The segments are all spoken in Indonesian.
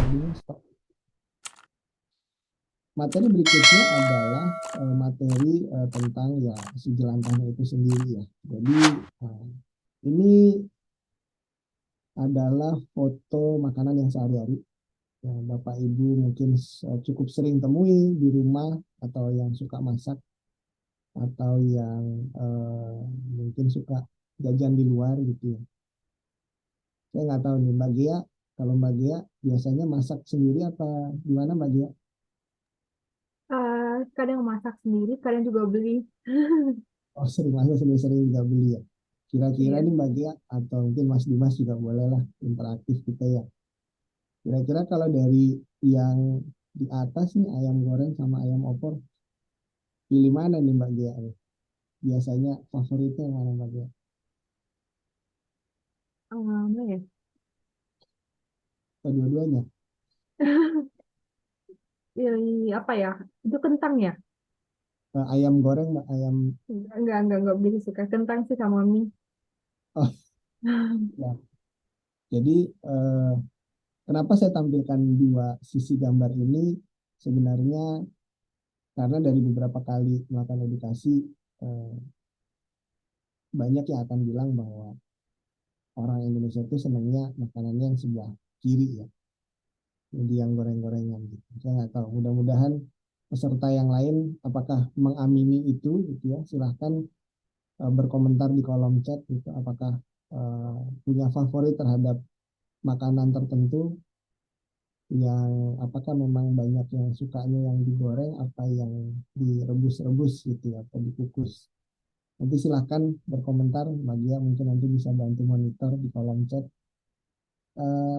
Recordingnya stop. Materi berikutnya adalah materi tentang ya si jelantahnya itu sendiri ya. Jadi ini adalah foto makanan yang sehari-hari ya, Bapak Ibu mungkin cukup sering temui di rumah atau yang suka masak atau yang mungkin suka jajan di luar gitu ya. Saya nggak tahu nih Mbak Gia, kalau Mbak Gia biasanya masak sendiri apa gimana Mbak Gia? Kadang masak sendiri, kadang juga beli. Oh sering masak, sering-sering juga beli ya. Kira-kira Iya. nih Mbak Gia atau mungkin Mas Dimas juga boleh lah interaktif kita ya. Kira-kira kalau dari yang di atas nih ayam goreng sama ayam opor, pilih mana nih Mbak Gia? Biasanya favoritnya mana Mbak Gia? Apa ya? Kedua-duanya. Pilih apa ya? Itu kentang ya? Ayam goreng Mbak, ayam. Enggak beli suka kentang sih sama mie. Oh ya. Jadi eh, kenapa saya tampilkan dua sisi gambar ini? Sebenarnya karena dari beberapa kali melakukan edukasi, eh, banyak yang akan bilang bahwa orang Indonesia itu senangnya makanannya yang sebelah kiri ya, jadi yang goreng-gorengan gitu. Saya nggak tahu. Mudah-mudahan peserta yang lain apakah mengamini itu gitu ya. Silahkan berkomentar di kolom chat gitu. Apakah punya favorit terhadap makanan tertentu yang apakah memang banyak yang sukanya yang digoreng apa yang direbus-rebus gitu ya, atau dikukus. Nanti silahkan berkomentar, Magia mungkin nanti bisa bantu monitor di kolom chat.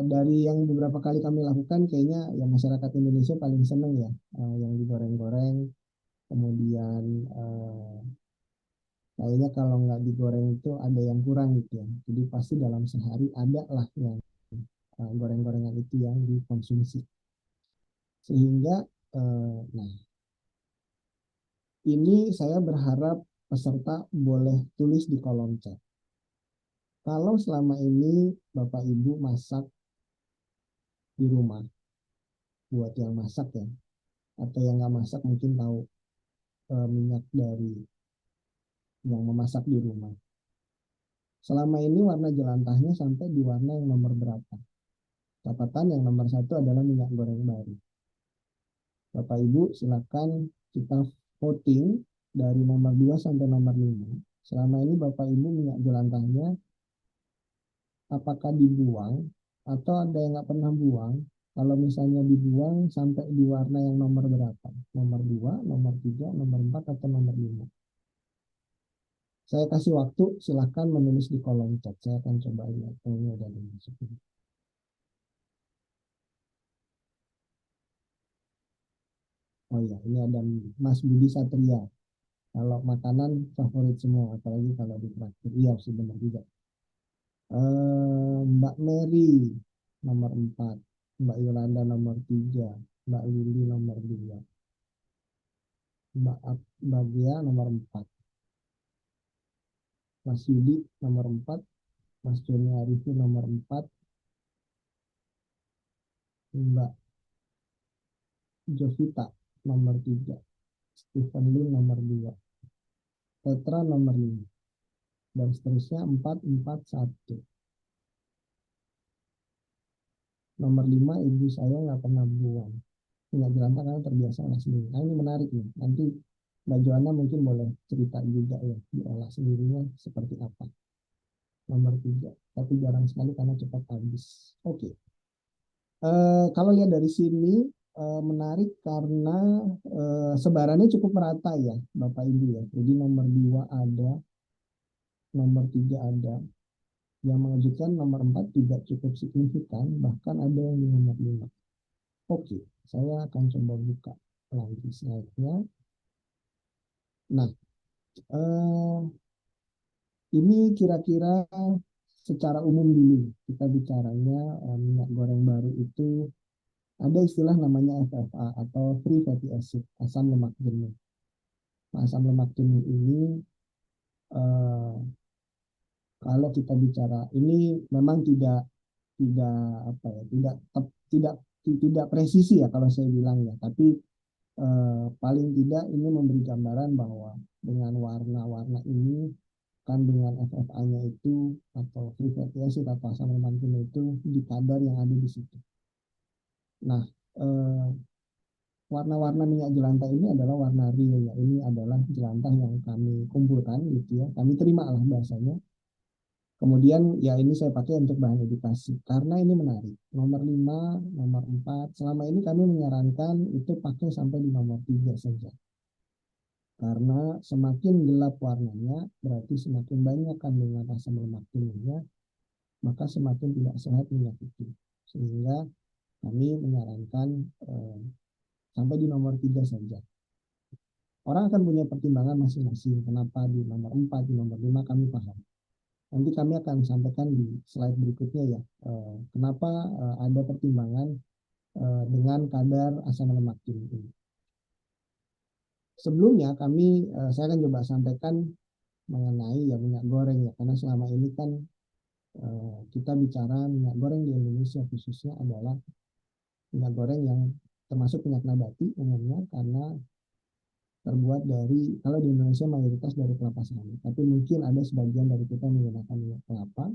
Dari yang beberapa kali kami lakukan, kayaknya ya masyarakat Indonesia paling seneng ya, yang digoreng-goreng. Kemudian kayaknya kalau nggak digoreng itu ada yang kurang gitu ya. Jadi pasti dalam sehari ada lah yang goreng-gorengan itu yang dikonsumsi. Sehingga, nah ini saya berharap peserta boleh tulis di kolom chat. Kalau selama ini Bapak Ibu masak di rumah, buat yang masak ya, atau yang nggak masak mungkin tahu minyak dari yang memasak di rumah. Selama ini warna jelantahnya sampai di warna yang nomor berapa? Catatan yang nomor satu adalah minyak goreng baru. Bapak Ibu silakan kita voting dari nomor 2 sampai nomor 5. Selama ini Bapak Ibu minyak jelantahnya apakah dibuang atau ada yang nggak pernah buang? Kalau misalnya dibuang sampai di warna yang nomor berapa? Nomor 2, nomor 3, nomor 4, atau nomor 5? Saya kasih waktu, silahkan menulis di kolom chat. Saya akan coba lihat. Oh, ini udah dimasukin. Oh ya, ini ada Mas Budi Satria. Kalau makanan favorit semua, apalagi kalau di traktir. Iya sih benar juga. Mbak Mary nomor 4, Mbak Yolanda nomor 3, Mbak Lili nomor 2, Mbak Gia nomor 4, Mas Yudi nomor 4, Mas Joni Arifin nomor 4, Mbak Jovita nomor 3, Stephen Lee nomor 2, Petra nomor 5, dan seterusnya 4, 4, 1. Nomor 5 ibu saya nggak pernah buang. Nggak jelantah karena terbiasa olah sendiri. Nah ini menarik nih. Nanti Mbak Joanna mungkin boleh cerita juga ya, diolah sendirinya seperti apa. Nomor 3. Tapi jarang sekali karena cepat habis. Oke. Kalau lihat dari sini menarik karena sebarannya cukup merata ya Bapak Ibu ya. Jadi nomor 2 ada, nomor 3 ada. Yang mengejutkan nomor 4 juga cukup signifikan, bahkan ada yang di nomor 5. Oke, saya akan coba buka lagi slide-nya. Nah, eh, ini kira-kira secara umum dulu kita bicaranya minyak goreng baru itu ada istilah namanya FFA atau free fatty acid, asam lemak jenuh. Nah, asam lemak jenuh ini eh, kalau kita bicara ini memang tidak tidak apa ya tidak tidak tidak presisi ya kalau saya bilang ya, tapi paling tidak ini memberi gambaran bahwa dengan warna-warna ini kandungan FFA-nya itu atau free fatty acid atau asam lemak jenuh itu di kadar yang ada di situ. Nah, eh, warna-warna minyak jelantah ini adalah warna real ya. Ini adalah jelantah yang kami kumpulkan gitu ya. Kami terima lah bahasanya. Kemudian ya ini saya pakai untuk bahan edukasi karena ini menarik. Nomor 5, nomor 4, selama ini kami menyarankan itu pakai sampai di nomor 3 saja. Karena semakin gelap warnanya berarti semakin banyak kandungan asam lemak jenuhnya, maka semakin tidak sehat minyak itu. Sehingga kami menyarankan sampai di nomor 3 saja. Orang akan punya pertimbangan masing-masing. Kenapa di nomor 4, di nomor 5 kami paham. Nanti kami akan sampaikan di slide berikutnya ya. Kenapa ada pertimbangan dengan kadar asam lemak jenuh ini. Sebelumnya saya akan coba sampaikan mengenai ya minyak goreng ya. Karena selama ini kan kita bicara minyak goreng di Indonesia khususnya adalah minyak goreng yang termasuk minyak nabati umumnya karena terbuat dari, kalau di Indonesia mayoritas dari kelapa sawit, tapi mungkin ada sebagian dari kita menggunakan minyak kelapa.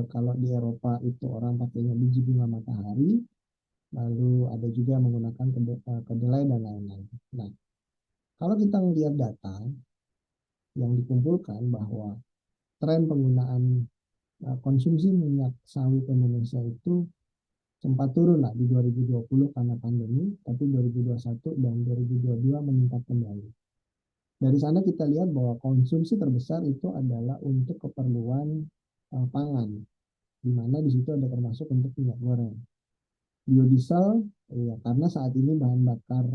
Kalau di Eropa itu orang pakainya biji bunga matahari, lalu ada juga yang menggunakan kedelai dan lain-lain. Nah, kalau kita melihat data yang dikumpulkan bahwa tren penggunaan konsumsi minyak sawit Indonesia itu sempat turun lah di 2020 karena pandemi, tapi 2021 dan 2022 meningkat kembali. Dari sana kita lihat bahwa konsumsi terbesar itu adalah untuk keperluan pangan, di mana di situ ada termasuk untuk minyak goreng. Biodiesel, ya, karena saat ini bahan bakar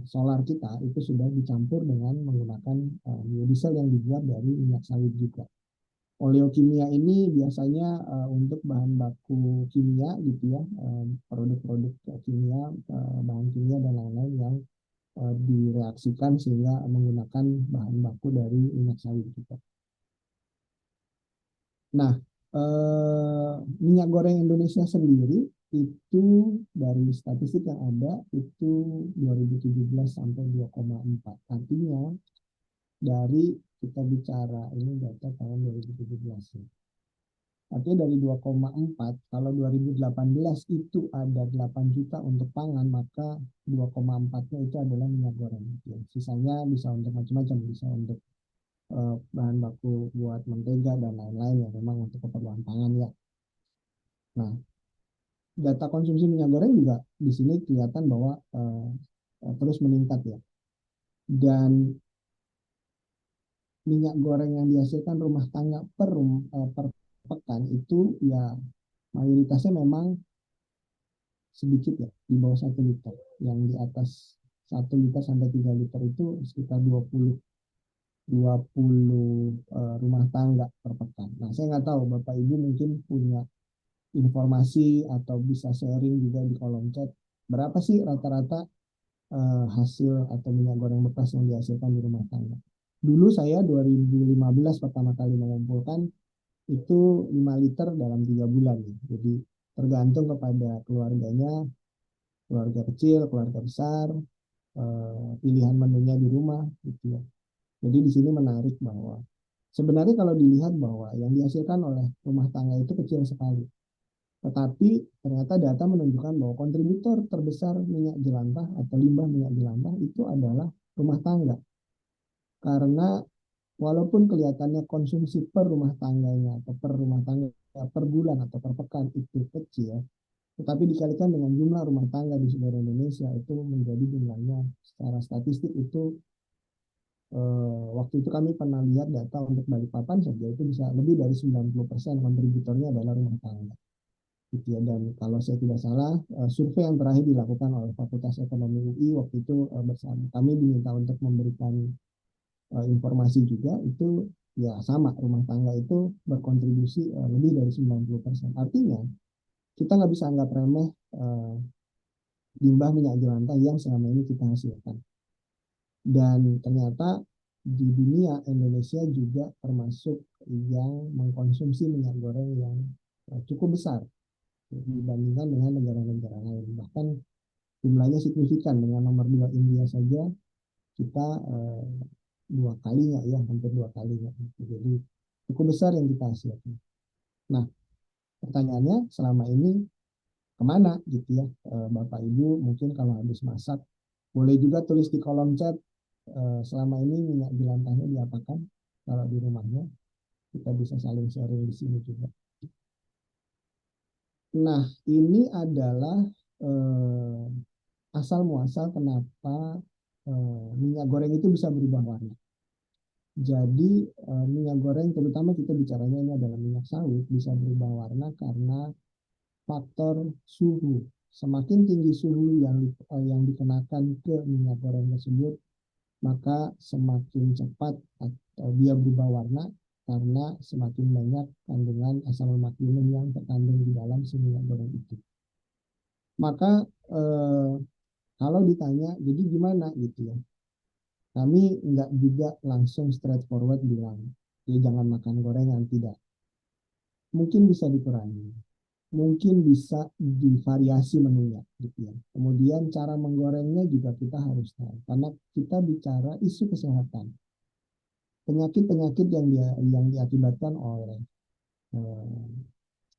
solar kita itu sudah dicampur dengan menggunakan biodiesel yang dibuat dari minyak sawit juga. Oleokimia ini biasanya untuk bahan baku kimia gitu ya, produk-produk kimia, bahan kimia dan lain-lain yang direaksikan sehingga menggunakan bahan baku dari minyak sawit juga. Nah, minyak goreng Indonesia sendiri itu dari statistik yang ada itu 2017 sampai 2,4. Artinya dari kita bicara ini data tahun 2017 ya. Artinya dari 2,4, kalau 2018 itu ada 8 juta untuk pangan, maka 2,4-nya itu adalah minyak goreng. Ya. Sisanya bisa untuk macam-macam, bisa untuk bahan baku buat mentega dan lain-lain ya, memang untuk keperluan pangan ya. Nah, data konsumsi minyak goreng juga di sini kelihatan bahwa terus meningkat ya. Dan minyak goreng yang dihasilkan rumah tangga per pekan itu ya mayoritasnya memang sedikit ya, di bawah 1 liter. Yang di atas 1 liter sampai 3 liter itu sekitar 20 rumah tangga per pekan. Nah, saya nggak tahu Bapak Ibu mungkin punya informasi atau bisa sharing juga di kolom chat. Berapa sih rata-rata hasil atau minyak goreng bekas yang dihasilkan di rumah tangga? Dulu saya 2015 pertama kali mengumpulkan itu 5 liter dalam 3 bulan. Ya. Jadi tergantung kepada keluarganya, keluarga kecil, keluarga besar, pilihan menunya di rumah gitu ya. Jadi di sini menarik bahwa sebenarnya kalau dilihat bahwa yang dihasilkan oleh rumah tangga itu kecil sekali. Tetapi ternyata data menunjukkan bahwa kontributor terbesar minyak jelantah atau limbah minyak jelantah itu adalah rumah tangga. Karena walaupun kelihatannya konsumsi per rumah tangganya atau per rumah tangga per bulan atau per pekan itu kecil, tetapi dikalikan dengan jumlah rumah tangga di seluruh Indonesia itu menjadi jumlahnya secara statistik itu waktu itu kami pernah lihat data untuk Balikpapan saja itu bisa lebih dari 90% kontributornya adalah rumah tangga. Gitu ya. Dan kalau saya tidak salah, survei yang terakhir dilakukan oleh Fakultas Ekonomi UI waktu itu bersama kami diminta untuk memberikan informasi juga itu ya sama rumah tangga itu berkontribusi lebih dari 90%. Artinya kita nggak bisa anggap remeh limbah minyak jelantah yang selama ini kita hasilkan. Dan ternyata di dunia Indonesia juga termasuk yang mengkonsumsi minyak goreng yang cukup besar dibandingkan dengan negara-negara jumlahnya signifikan. Dengan nomor 2 India saja kita dua kalinya ya, hampir dua kalinya. Jadi cukup besar yang kita hasilkan. Nah, pertanyaannya selama ini kemana gitu ya, Bapak Ibu mungkin kalau habis masak boleh juga tulis di kolom chat selama ini minyak jelantahnya diapakan kalau di rumahnya, kita bisa saling sharing di sini juga. Nah, ini adalah eh, asal muasal kenapa minyak goreng itu bisa berubah warna. Jadi minyak goreng terutama kita bicaranya ini adalah minyak sawit bisa berubah warna karena faktor suhu. Semakin tinggi suhu yang dikenakan ke minyak goreng tersebut, maka semakin cepat atau dia berubah warna karena semakin banyak kandungan asam lemak jenuh yang terkandung di dalam si minyak goreng itu. Maka kalau ditanya, jadi gimana gitu ya? Kami nggak juga langsung straightforward bilang, ya jangan makan gorengan, tidak. Mungkin bisa dikurangi, mungkin bisa divariasi menunya gitu ya. Kemudian cara menggorengnya juga kita harus tahu karena kita bicara isu kesehatan. Penyakit-penyakit yang diakibatkan oleh eh,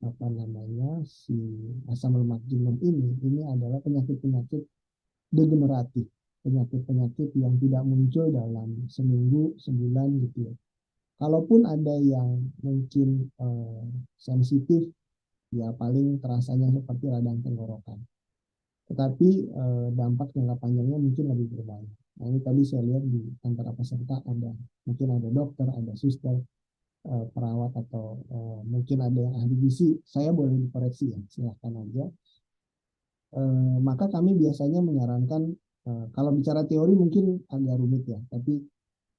apa namanya si asam lemak jenuh ini adalah penyakit-penyakit degeneratif, penyakit-penyakit yang tidak muncul dalam seminggu, sebulan gitu ya. Kalaupun ada yang mungkin sensitif, ya paling terasanya seperti radang tenggorokan. Tetapi dampak jangka panjangnya mungkin lebih berbahaya. Nah ini tadi saya lihat di antara peserta ada mungkin ada dokter, ada suster, perawat atau mungkin ada yang ahli gizi. Saya boleh dikoreksi ya, silahkan aja. Maka kami biasanya menyarankan kalau bicara teori mungkin agak rumit ya, tapi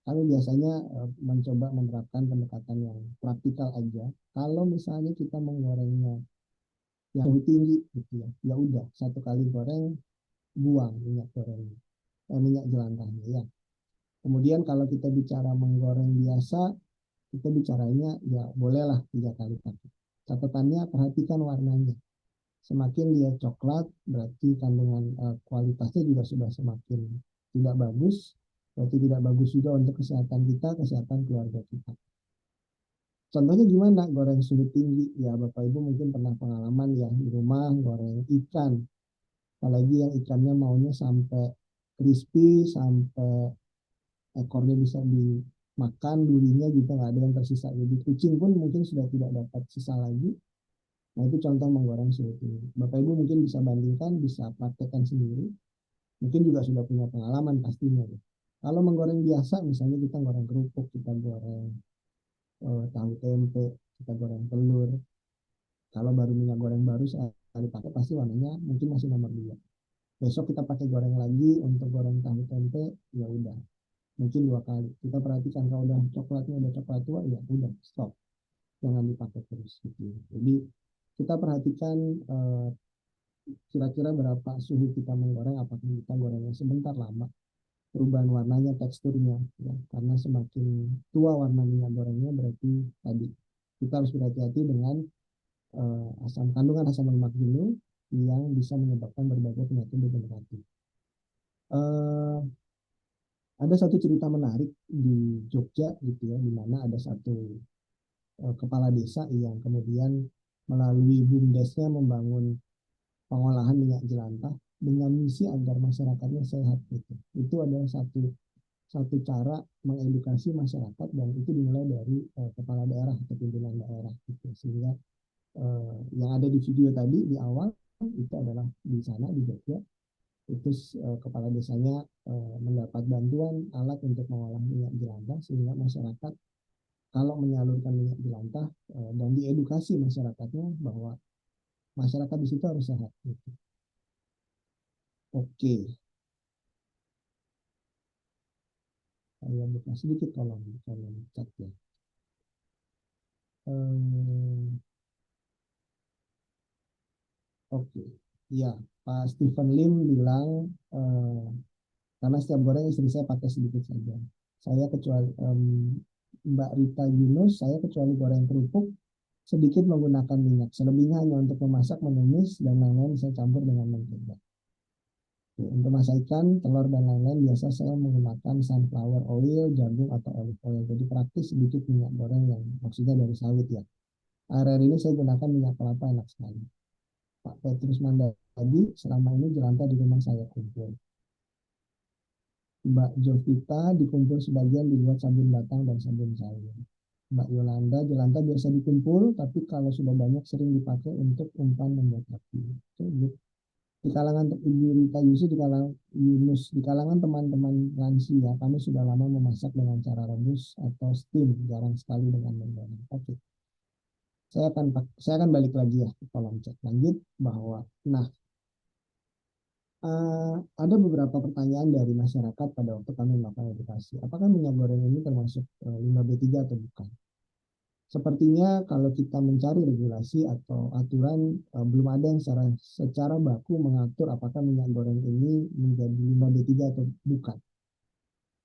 kami biasanya mencoba menerapkan pendekatan yang praktikal aja. Kalau misalnya kita menggorengnya yang lebih tinggi gitu ya, ya udah satu kali goreng buang minyak goreng, minyak jelantahnya ya. Kemudian kalau kita bicara menggoreng biasa, kita bicaranya ya bolehlah 3 kali pakai. Catatannya perhatikan warnanya. Semakin dia coklat berarti kandungan kualitasnya juga sudah semakin tidak bagus. Berarti tidak bagus juga untuk kesehatan kita, kesehatan keluarga kita. Contohnya gimana goreng suhu tinggi? Ya Bapak Ibu mungkin pernah pengalaman ya di rumah goreng ikan. Apalagi yang ikannya maunya sampai crispy, sampai ekornya bisa dimakan, durinya juga nggak ada yang tersisa. Jadi kucing pun mungkin sudah tidak dapat sisa lagi. Nah itu contoh menggoreng suhu tinggi. Bapak Ibu mungkin bisa bandingkan, bisa praktekkan sendiri. Mungkin juga sudah punya pengalaman pastinya. Ya. Kalau menggoreng biasa, misalnya kita goreng kerupuk, kita goreng tahu tempe, kita goreng telur. Kalau baru minyak goreng baru sekali pakai pasti warnanya mungkin masih nomor 2. Besok kita pakai goreng lagi untuk goreng tahu tempe, ya udah mungkin 2 kali. Kita perhatikan kalau udah coklatnya udah coklat tua, ya udah stop, jangan dipakai terus gitu. Jadi kita perhatikan kira-kira berapa suhu kita menggoreng, apakah kita gorengnya sebentar lama, perubahan warnanya, teksturnya, ya. Karena semakin tua warna minyak gorengnya berarti tadi kita harus berhati-hati dengan kandungan asam lemak jenuh yang bisa menyebabkan berbagai penyakit degeneratif. Uh, ada satu cerita menarik di Jogja gitu ya, di mana ada satu kepala desa yang kemudian melalui BUMDesnya membangun pengolahan minyak jelantah dengan misi agar masyarakatnya sehat gitu. Itu adalah satu satu cara mengedukasi masyarakat dan itu dimulai dari kepala daerah atau pimpinan daerah gitu. Sehingga yang ada di video tadi di awal itu adalah di sana di Jogja itu kepala desanya mendapat bantuan alat untuk mengolah minyak jelantah sehingga masyarakat kalau menyalurkan minyak jelantah dan diedukasi masyarakatnya bahwa masyarakat di situ harus sehat. Gitu. Oke, saya buka sedikit kolom chat ya. Oke, ya Pak Stephen Lim bilang karena setiap goreng istri saya pakai sedikit saja. Saya kecuali Mbak Rita Yunus, saya kecuali goreng kerupuk sedikit menggunakan minyak. Selebihnya hanya untuk memasak, menumis, dan lain-lain saya campur dengan mentega. Untuk masak ikan, telur, dan lain-lain, biasa saya menggunakan sunflower oil, jagung, atau olive oil. Jadi praktis sedikit minyak goreng yang maksudnya dari sawit ya. Air ini saya gunakan minyak kelapa, enak sekali. Pak Petrus Mandadi, selama ini jelantah di rumah saya kumpul. Mbak Jovita, dikumpul sebagian dibuat sabun batang dan sabun sayur. Mbak Yolanda, jelantah biasa dikumpul, tapi kalau sudah banyak sering dipakai untuk umpan membuat api. Itu di kalangan Ibu Rita Yusuf, di kalangan Yunus, di kalangan teman-teman lansia, kami sudah lama memasak dengan cara rebus atau steam, jarang sekali dengan menggoreng. Oke, saya akan balik lagi ya ke kolom chat lanjut bahwa, nah, ada beberapa pertanyaan dari masyarakat pada waktu kami melakukan edukasi. Apakah minyak goreng ini termasuk limbah B3 atau bukan? Sepertinya kalau kita mencari regulasi atau aturan, belum ada yang secara baku mengatur apakah minyak goreng ini menjadi limbah B3 atau bukan.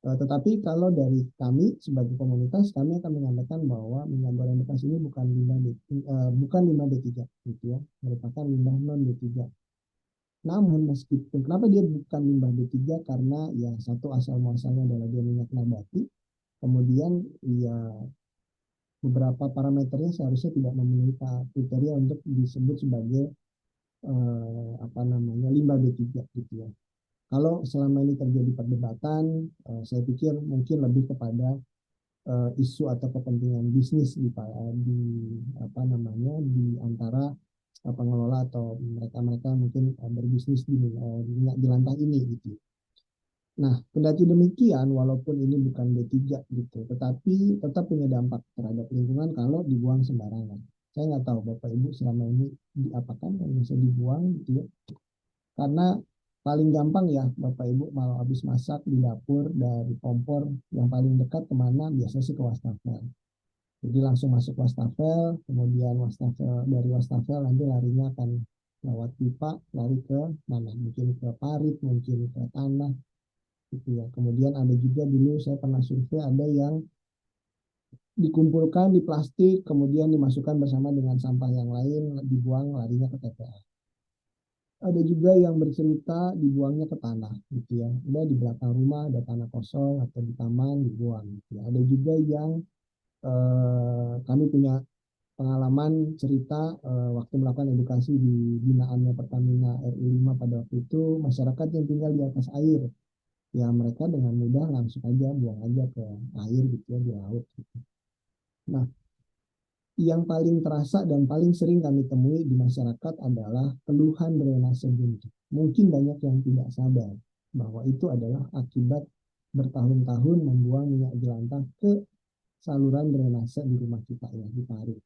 Tetapi kalau dari kami sebagai komunitas, kami akan mengatakan bahwa minyak goreng bekas ini bukan limbah B3, gitu ya, merupakan limbah non B3. Namun meskipun kenapa dia bukan limbah B3, karena ya satu asal muasalnya adalah dia minyak nabati, kemudian ya beberapa parameternya seharusnya tidak memenuhi kriteria untuk disebut sebagai apa namanya limbah B3 gitu ya. Kalau selama ini terjadi perdebatan, saya pikir mungkin lebih kepada isu atau kepentingan bisnis di apa namanya di antara pengelola atau mereka-mereka mungkin berbisnis di minyak jelantah ini gitu. Nah, kendati demikian, walaupun ini bukan B3 gitu, tetapi tetap punya dampak terhadap lingkungan kalau dibuang sembarangan. Saya nggak tahu Bapak Ibu selama ini diapakan yang bisa dibuang gitu ya. Karena paling gampang ya Bapak Ibu mau habis masak di dapur dari kompor yang paling dekat kemana, biasanya sih ke wastafel. Jadi langsung masuk wastafel, kemudian dari wastafel nanti larinya akan lewat pipa, lari ke mana? Mungkin ke parit, mungkin ke tanah, gitu ya. Kemudian ada juga dulu saya pernah survei, ada yang dikumpulkan di plastik, kemudian dimasukkan bersama dengan sampah yang lain, dibuang larinya ke TPA. Ada juga yang bercerita dibuangnya ke tanah, gitu ya. Udah di belakang rumah ada tanah kosong atau di taman dibuang, gitu ya. Ada juga yang kami punya pengalaman cerita waktu melakukan edukasi di binaannya Pertamina RI 5 pada waktu itu, masyarakat yang tinggal di atas air, ya mereka dengan mudah langsung aja buang aja ke air gitu ya, di laut gitu. Nah, yang paling terasa dan paling sering kami temui di masyarakat adalah keluhan drainase buntu. Mungkin banyak yang tidak sadar bahwa itu adalah akibat bertahun-tahun membuang minyak jelantah ke saluran drainase di rumah kita ya, di Parit.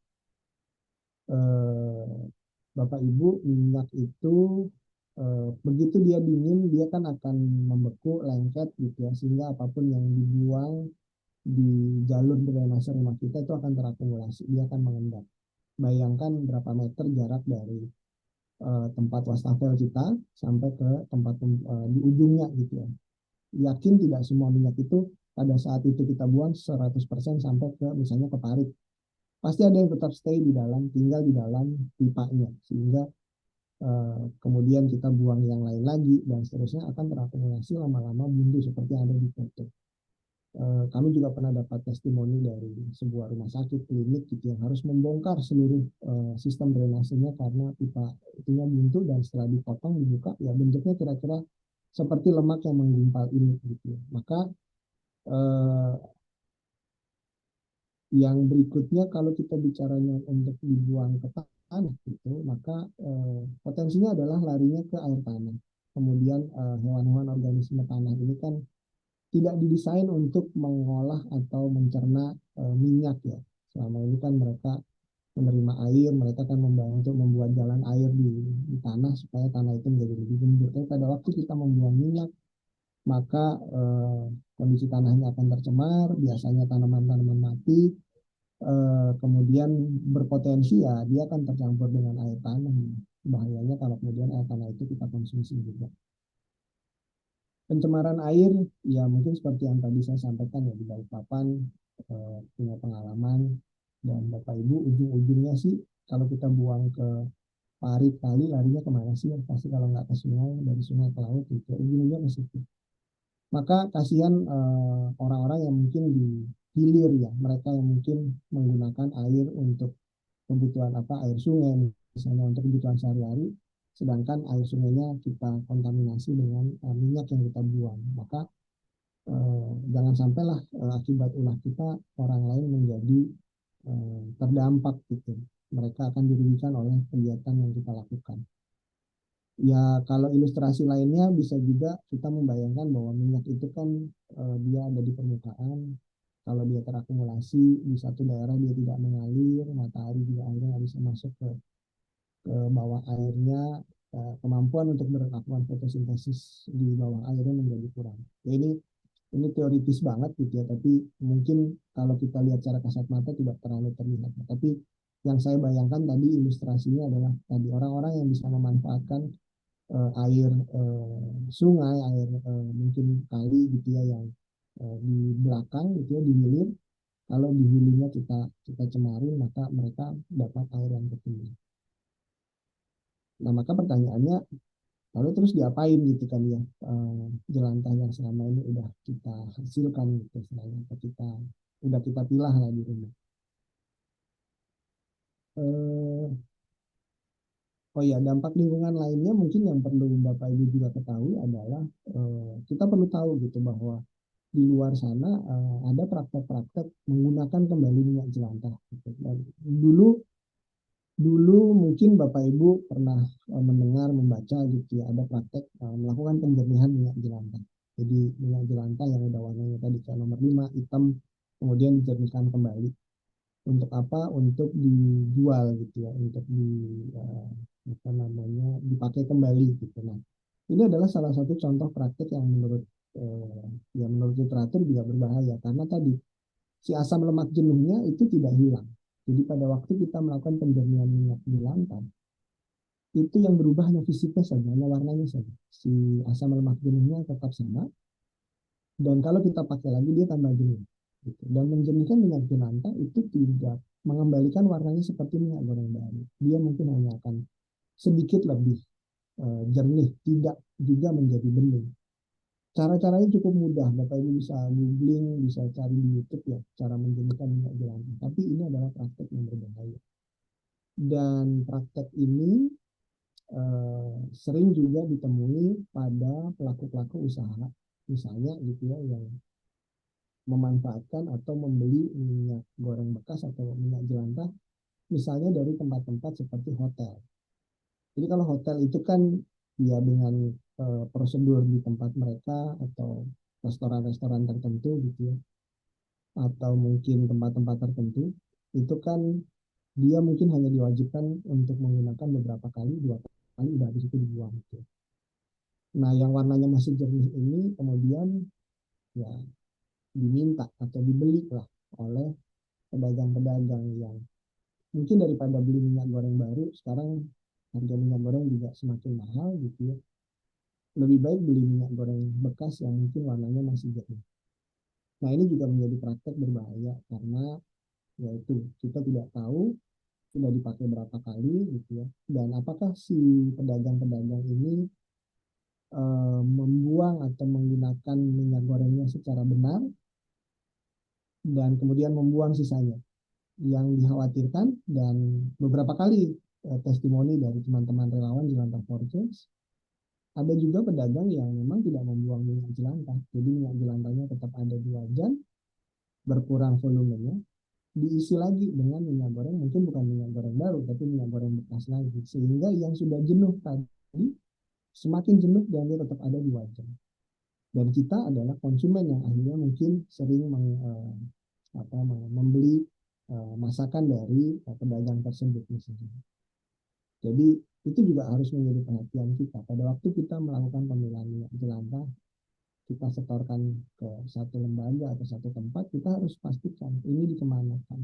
Eh, Bapak Ibu, minyak itu begitu dia dingin, dia kan akan membeku, lengket gitu ya, sehingga apapun yang dibuang di jalur drainase rumah kita itu akan terakumulasi, dia akan mengendap. Bayangkan berapa meter jarak dari tempat wastafel kita sampai ke tempat di ujungnya gitu ya. Yakin tidak semua minyak itu pada saat itu kita buang 100% sampai ke misalnya ke parit. Pasti ada yang tetap stay di dalam, tinggal di dalam pipanya, sehingga kemudian kita buang yang lain lagi dan seterusnya akan terakumulasi lama-lama buntu seperti yang ada di foto. Kami juga pernah dapat testimoni dari sebuah rumah sakit klinik gitu yang harus membongkar seluruh sistem drainasenya karena pipa itunya buntu, dan setelah dipotong dibuka ya bentuknya kira-kira seperti lemak yang menggumpal ini gitu. Maka eh, yang berikutnya kalau kita bicaranya untuk dibuang ke tanah gitu, maka potensinya adalah larinya ke air tanah. Kemudian hewan-hewan organisme tanah ini kan tidak didesain untuk mengolah atau mencerna minyak ya. Selama ini kan mereka menerima air, mereka kan membantu membuat jalan air di tanah supaya tanah itu menjadi lebih gembur. Tapi pada waktu kita membuang minyak, maka kondisi tanahnya akan tercemar, biasanya tanaman-tanaman mati, kemudian berpotensi ya dia akan tercampur dengan air tanah. Bahayanya kalau kemudian air tanah itu kita konsumsi juga. Pencemaran air, ya mungkin seperti yang tadi saya sampaikan ya di Balikpapan, punya pengalaman, dan Bapak Ibu ujung-ujungnya sih kalau kita buang ke parit kali larinya kemana sih? Pasti kalau nggak ke sungai, dari sungai ke laut gitu. Ujung-ujungnya ke situ. Maka kasihan orang-orang yang mungkin di hilir ya, mereka yang mungkin menggunakan air untuk kebutuhan apa, air sungai misalnya untuk kebutuhan sehari-hari, sedangkan air sungainya kita kontaminasi dengan minyak yang kita buang. Maka jangan sampailah akibat ulah kita orang lain menjadi terdampak gitu. Mereka akan dirugikan oleh kegiatan yang kita lakukan. Ya, kalau ilustrasi lainnya bisa juga kita membayangkan bahwa minyak itu kan dia ada di permukaan. Kalau dia terakumulasi di satu daerah dia tidak mengalir, matahari juga akhirnya nggak bisa masuk ke bawah airnya, kemampuan untuk melakukan fotosintesis di bawah airnya menjadi kurang. Ya ini teoritis banget gitu ya, tapi mungkin kalau kita lihat secara kasat mata tidak terlalu terlihat. Tapi yang saya bayangkan tadi ilustrasinya adalah tadi orang-orang yang bisa memanfaatkan air sungai, air mungkin kali gitu ya yang di belakang gitu ya di hilir. Kalau di hulunya kita kita cemarin maka mereka dapat air yang kecil. Nah maka pertanyaannya lalu terus diapain gitu kan ya jelantah yang selama ini udah kita hasilkan gitu selama kita udah kita pilah lah di rumah. Eh, oh ya dampak lingkungan lainnya mungkin yang perlu Bapak Ibu juga ketahui adalah kita perlu tahu gitu bahwa di luar sana ada praktek-praktek menggunakan kembali minyak jelantah gitu. Dan dulu dulu mungkin Bapak Ibu pernah mendengar membaca gitu ya ada praktek melakukan penjernihan minyak jelantah. Jadi minyak jelantah yang udah warnanya tadi kayak nomor 5 hitam kemudian dijernihkan kembali. Untuk apa? Untuk dijual gitu ya, untuk di apa namanya dipakai kembali gitu. Nah, ini adalah salah satu contoh praktek yang menurut ya menurut literatur juga berbahaya karena tadi si asam lemak jenuhnya itu tidak hilang. Jadi pada waktu kita melakukan penjernihan minyak di lantai, itu yang berubah hanya fisiknya saja, hanya warnanya saja. Si asam lemak jenuhnya tetap sama, dan kalau kita pakai lagi dia tambah jenuh. Gitu. Dan menjernihkan minyak jelantah itu tidak mengembalikan warnanya seperti minyak goreng baru. Dia mungkin hanya akan sedikit lebih jernih, tidak juga menjadi bening. Cara-caranya cukup mudah, Bapak Ibu bisa googling, bisa cari di YouTube ya, cara menjernihkan minyak jelantah. Tapi ini adalah praktek yang berbahaya. Dan praktek ini sering juga ditemui pada pelaku-pelaku usaha, misalnya gitu ya, yang memanfaatkan atau membeli minyak goreng bekas atau minyak jelantah, misalnya dari tempat-tempat seperti hotel. Jadi kalau hotel itu kan ya dengan prosedur di tempat mereka atau restoran-restoran tertentu gitu ya, atau mungkin tempat-tempat tertentu, itu kan dia mungkin hanya diwajibkan untuk menggunakan beberapa kali, 2 kali, udah habis itu dibuang gitu. Nah, yang warnanya masih jernih ini kemudian ya diminta atau dibeli lah oleh pedagang-pedagang yang mungkin daripada beli minyak goreng baru, sekarang harga minyak goreng juga semakin mahal gitu ya. Lebih baik beli minyak goreng bekas yang mungkin warnanya masih jernih. Nah, ini juga menjadi praktek berbahaya karena yaitu kita tidak tahu sudah dipakai berapa kali gitu ya. Dan apakah si pedagang-pedagang ini membuang atau menggunakan minyak gorengnya secara benar dan kemudian membuang sisanya. Yang dikhawatirkan dan beberapa kali testimoni dari teman-teman relawan Jelantah Fortunes, ada juga pedagang yang memang tidak membuang minyak jelantah. Jadi minyak jelantahnya tetap ada di wajan, berkurang volumenya, diisi lagi dengan minyak goreng, mungkin bukan minyak goreng baru, tapi minyak goreng bekas lagi. Sehingga yang sudah jenuh tadi, semakin jenuh dan dia tetap ada di wajan. Dan kita adalah konsumen yang akhirnya mungkin sering membeli masakan dari pedagang tersebut misalnya. Jadi itu juga harus menjadi perhatian kita. Pada waktu kita melakukan pemilahan minyak jelantah, kita setorkan ke satu lembaga atau satu tempat, kita harus pastikan ini dikemanakan.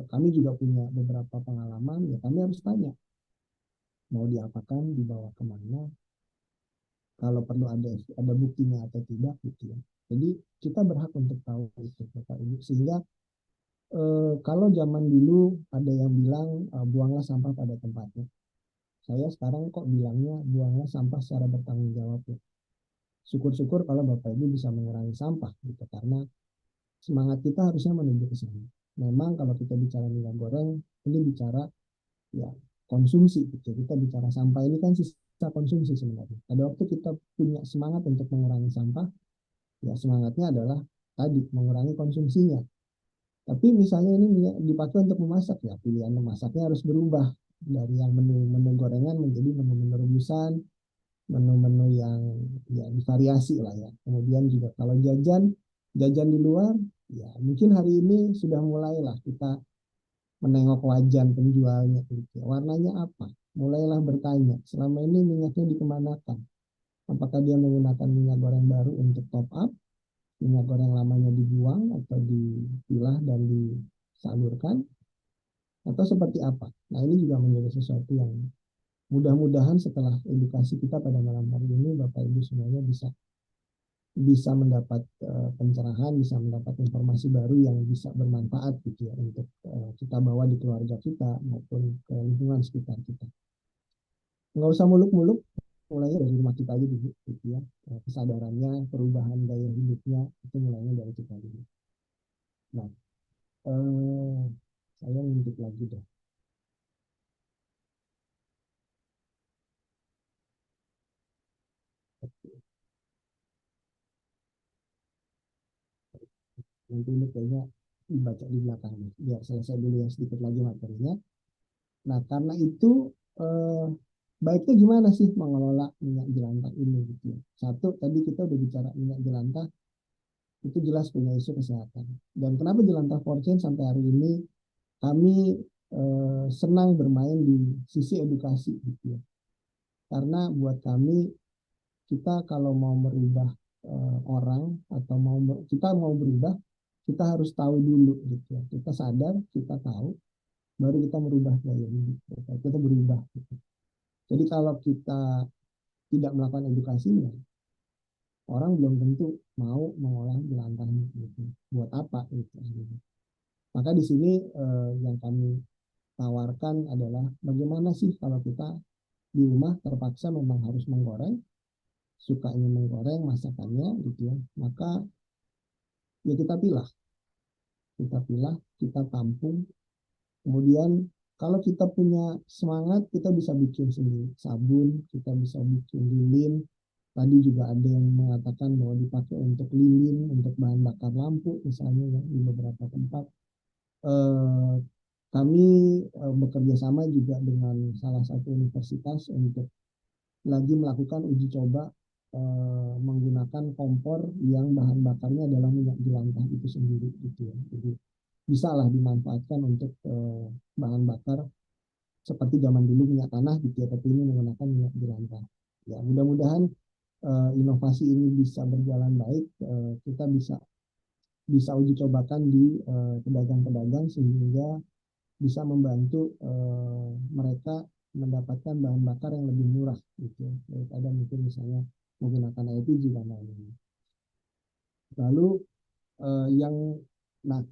Kami juga punya beberapa pengalaman, ya kami harus tanya mau diapakan, dibawa kemana, kalau perlu ada buktinya atau tidak gitu ya. Jadi kita berhak untuk tahu itu Bapak Ibu. Sehingga kalau zaman dulu ada yang bilang buanglah sampah pada tempatnya. Saya sekarang kok bilangnya buanglah sampah secara bertanggung jawab ya. Syukur-syukur kalau Bapak Ibu bisa mengurangi sampah gitu, karena semangat kita harusnya menuju ke sana. Memang kalau kita bicara minyak goreng, ini bicara ya konsumsi gitu. Kita bicara sampah ini kan sisa konsumsi sebenarnya. Pada waktu kita punya semangat untuk mengurangi sampah, ya semangatnya adalah tadi mengurangi konsumsinya. Tapi misalnya ini dipakai untuk memasak, ya pilihan memasaknya harus berubah dari yang menu-menu gorengan menjadi menu-menu rebusan, menu-menu yang ya divariasi lah ya. Kemudian juga kalau jajan di luar, ya mungkin hari ini sudah mulailah kita menengok wajan penjualnya gitu. Warnanya apa? Mulailah bertanya, selama ini minyaknya dikemanakan? Apakah dia menggunakan minyak goreng baru untuk top up, minyak goreng lamanya dibuang atau dipilah dan disalurkan, atau seperti apa? Nah ini juga menjadi sesuatu yang mudah-mudahan setelah edukasi kita pada malam hari ini, Bapak Ibu semuanya bisa bisa mendapat pencerahan, bisa mendapat informasi baru yang bisa bermanfaat gitu ya untuk kita bawa di keluarga kita maupun ke lingkungan sekitar kita. Nggak usah muluk-muluk, mulainya dari rumah kita aja dulu gitu ya. Kesadarannya, perubahan gaya hidupnya itu mulainya dari kita dulu. Nah, eh, saya ngintip lagi deh. Nanti ini kayaknya dibaca di belakang nih. Biar selesai dulu yang sedikit lagi materinya. Nah, karena itu eh, baiknya gimana sih mengelola minyak jelantah ini gitu ya. Satu, tadi kita udah bicara minyak jelantah itu jelas punya isu kesehatan. Dan kenapa jelantah fortune sampai hari ini kami senang bermain di sisi edukasi gitu ya. Karena buat kami kita kalau mau merubah orang atau kita mau berubah, kita harus tahu dulu gitu ya. Kita sadar, kita tahu, baru kita merubah gaya hidup. Kita berubah gitu. Jadi kalau kita tidak melakukan edukasinya, orang belum tentu mau mengolah jelantahnya gitu. Buat apa gitu. Maka di sini yang kami tawarkan adalah bagaimana sih kalau kita di rumah terpaksa memang harus menggoreng, sukanya menggoreng masakannya gitu ya. Maka ya kita tampung. Kemudian kalau kita punya semangat, kita bisa bikin sendiri sabun, kita bisa bikin lilin. Tadi juga ada yang mengatakan bahwa dipakai untuk lilin, untuk bahan bakar lampu, misalnya ya, di beberapa tempat. Eh, kami bekerja sama juga dengan salah satu universitas untuk lagi melakukan uji coba menggunakan kompor yang bahan bakarnya adalah minyak jelantah itu sendiri gitu ya. Jadi bisa lah dimanfaatkan untuk bahan bakar seperti zaman dulu minyak tanah gitu ya, tapi ini menggunakan minyak jelantah. Ya mudah-mudahan inovasi ini bisa berjalan baik, kita bisa bisa uji cobakan di pedagang-pedagang sehingga bisa membantu mereka mendapatkan bahan bakar yang lebih murah gitu daripada mungkin misalnya menggunakan LPG dan lain-lain. Lalu yang nah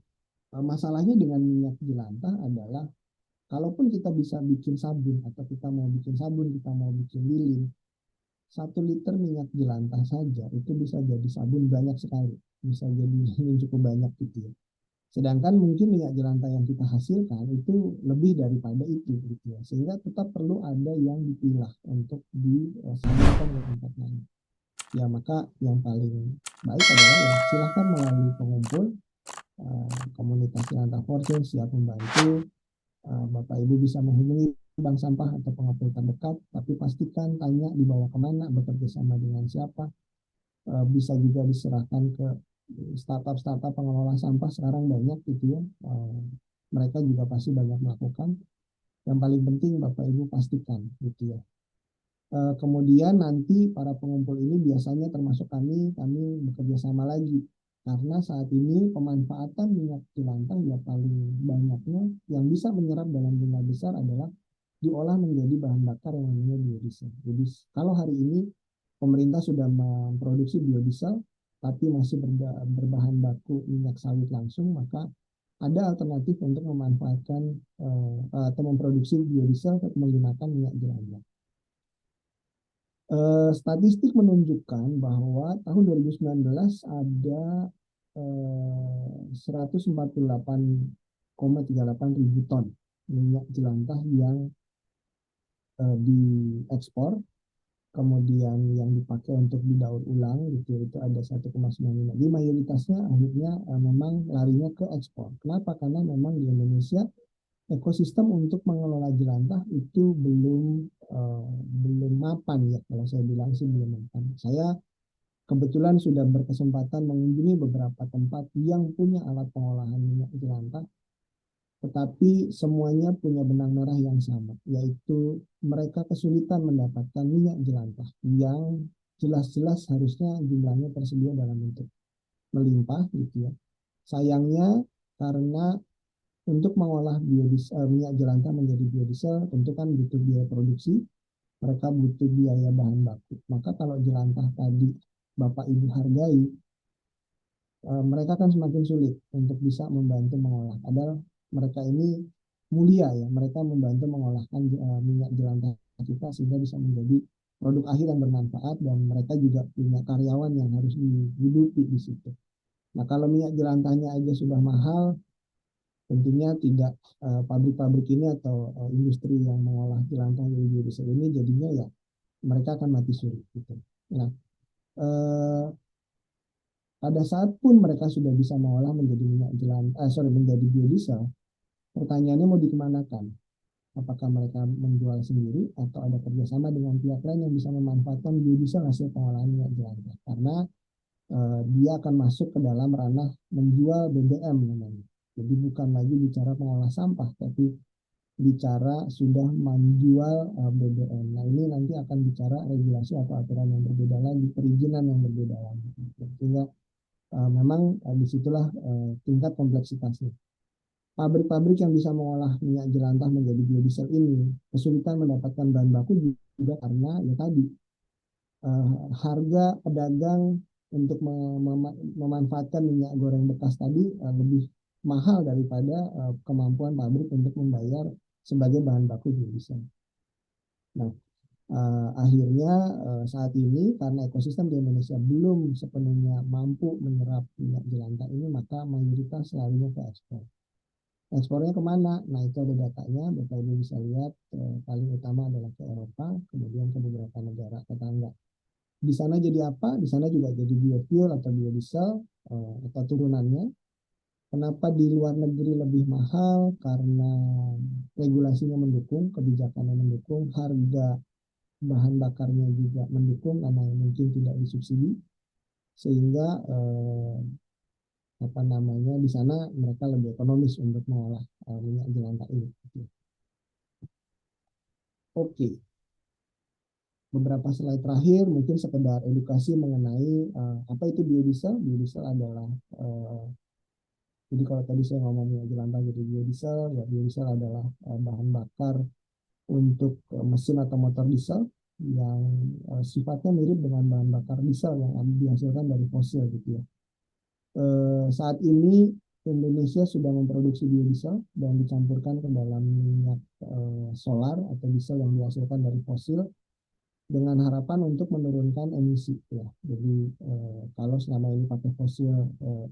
masalahnya dengan minyak jelantah adalah kalaupun kita bisa bikin sabun atau kita mau bikin sabun, kita mau bikin lilin, 1 liter minyak jelantah saja itu bisa jadi sabun banyak sekali, bisa jadi yang cukup banyak gitu ya. Sedangkan mungkin minyak jelantah yang kita hasilkan itu lebih daripada itu gitu ya. Sehingga tetap perlu ada yang dipilah untuk disalurkan ke tempat lain. Ya maka yang paling baik adalah ya silahkan melalui pengumpul komunitas jelantah fortune siap membantu. Bapak Ibu bisa menghubungi bank sampah atau pengepul terdekat, tapi pastikan tanya dibawa kemana, bekerja sama dengan siapa. Bisa juga diserahkan ke startup-startup pengelola sampah sekarang banyak gitu ya. Mereka juga pasti banyak melakukan. Yang paling penting Bapak Ibu pastikan gitu ya. Kemudian nanti para pengumpul ini biasanya termasuk kami bekerja sama lagi. Karena saat ini pemanfaatan minyak jelantah ya paling banyaknya yang bisa menyerap dalam jumlah besar adalah diolah menjadi bahan bakar yang namanya biodiesel. Jadi kalau hari ini pemerintah sudah memproduksi biodiesel tapi masih berbahan baku minyak sawit langsung, maka ada alternatif untuk memanfaatkan atau memproduksi biodiesel menggunakan minyak jelantah. Statistik menunjukkan bahwa tahun 2019 ada 148,38 ribu ton minyak jelantah yang diekspor, kemudian yang dipakai untuk didaur ulang gitu itu ada 1,95. Jadi mayoritasnya akhirnya memang larinya ke ekspor. Kenapa? Karena memang di Indonesia ekosistem untuk mengelola jelantah itu belum mapan ya, kalau saya bilang sih belum mapan. Saya kebetulan sudah berkesempatan mengunjungi beberapa tempat yang punya alat pengolahan minyak jelantah, tetapi semuanya punya benang merah yang sama, yaitu mereka kesulitan mendapatkan minyak jelantah yang jelas-jelas harusnya jumlahnya tersedia dalam bentuk melimpah gitu ya. Sayangnya karena untuk mengolah minyak jelantah menjadi biodiesel tentu kan butuh biaya produksi, mereka butuh biaya bahan baku. Maka kalau jelantah tadi Bapak Ibu hargai, mereka kan semakin sulit untuk bisa membantu mengolah. Padahal mereka ini mulia ya, mereka membantu mengolahkan minyak jelantah kita sehingga bisa menjadi produk akhir yang bermanfaat dan mereka juga punya karyawan yang harus dihidupi di situ. Nah kalau minyak jelantahnya aja sudah mahal, tentunya tidak pabrik-pabrik ini atau industri yang mengolah jelantah jadi biodiesel ini jadinya ya mereka akan mati suri gitu. Nah, eh, pada saat pun mereka sudah bisa mengolah menjadi minyak jelantah, menjadi biodiesel, pertanyaannya mau dikemanakan? Apakah mereka menjual sendiri atau ada kerjasama dengan pihak lain yang bisa memanfaatkan biodiesel hasil pengolahan minyak jelantah? Karena dia akan masuk ke dalam ranah menjual BBM namanya. Jadi bukan lagi bicara pengolah sampah, tapi bicara sudah menjual BBM. Nah ini nanti akan bicara regulasi atau aturan yang berbeda lagi, perizinan yang berbeda lagi. Sehingga memang disitulah tingkat kompleksitasnya. Pabrik-pabrik yang bisa mengolah minyak jelantah menjadi biodiesel ini kesulitan mendapatkan bahan baku juga karena ya tadi harga pedagang untuk memanfaatkan minyak goreng bekas tadi lebih mahal daripada kemampuan pabrik untuk membayar sebagai bahan baku biodiesel. Nah, akhirnya saat ini karena ekosistem di Indonesia belum sepenuhnya mampu menyerap minyak jelantah ini, maka mayoritas larinya ke ekspor. Ekspornya kemana? Nah itu ada datanya, Bapak Ibu bisa lihat paling utama adalah ke Eropa, kemudian ke beberapa negara tetangga. Di sana jadi apa? Di sana juga jadi biofuel atau biodiesel atau turunannya. Kenapa di luar negeri lebih mahal? Karena regulasinya mendukung, kebijakannya mendukung, harga bahan bakarnya juga mendukung karena mungkin tidak disubsidi, sehingga apa namanya di sana mereka lebih ekonomis untuk mengolah minyak jelantah ini. Oke, beberapa slide terakhir mungkin sekedar edukasi mengenai apa itu biodiesel. Biodiesel adalah jadi kalau tadi saya ngomong minyak jelantah jadi biodiesel, ya biodiesel adalah bahan bakar untuk mesin atau motor diesel yang sifatnya mirip dengan bahan bakar diesel yang dihasilkan dari fosil gitu ya. Saat ini Indonesia sudah memproduksi biodiesel dan dicampurkan ke dalam minyak solar atau diesel yang dihasilkan dari fosil dengan harapan untuk menurunkan emisi ya. Jadi kalau selama ini pakai fosil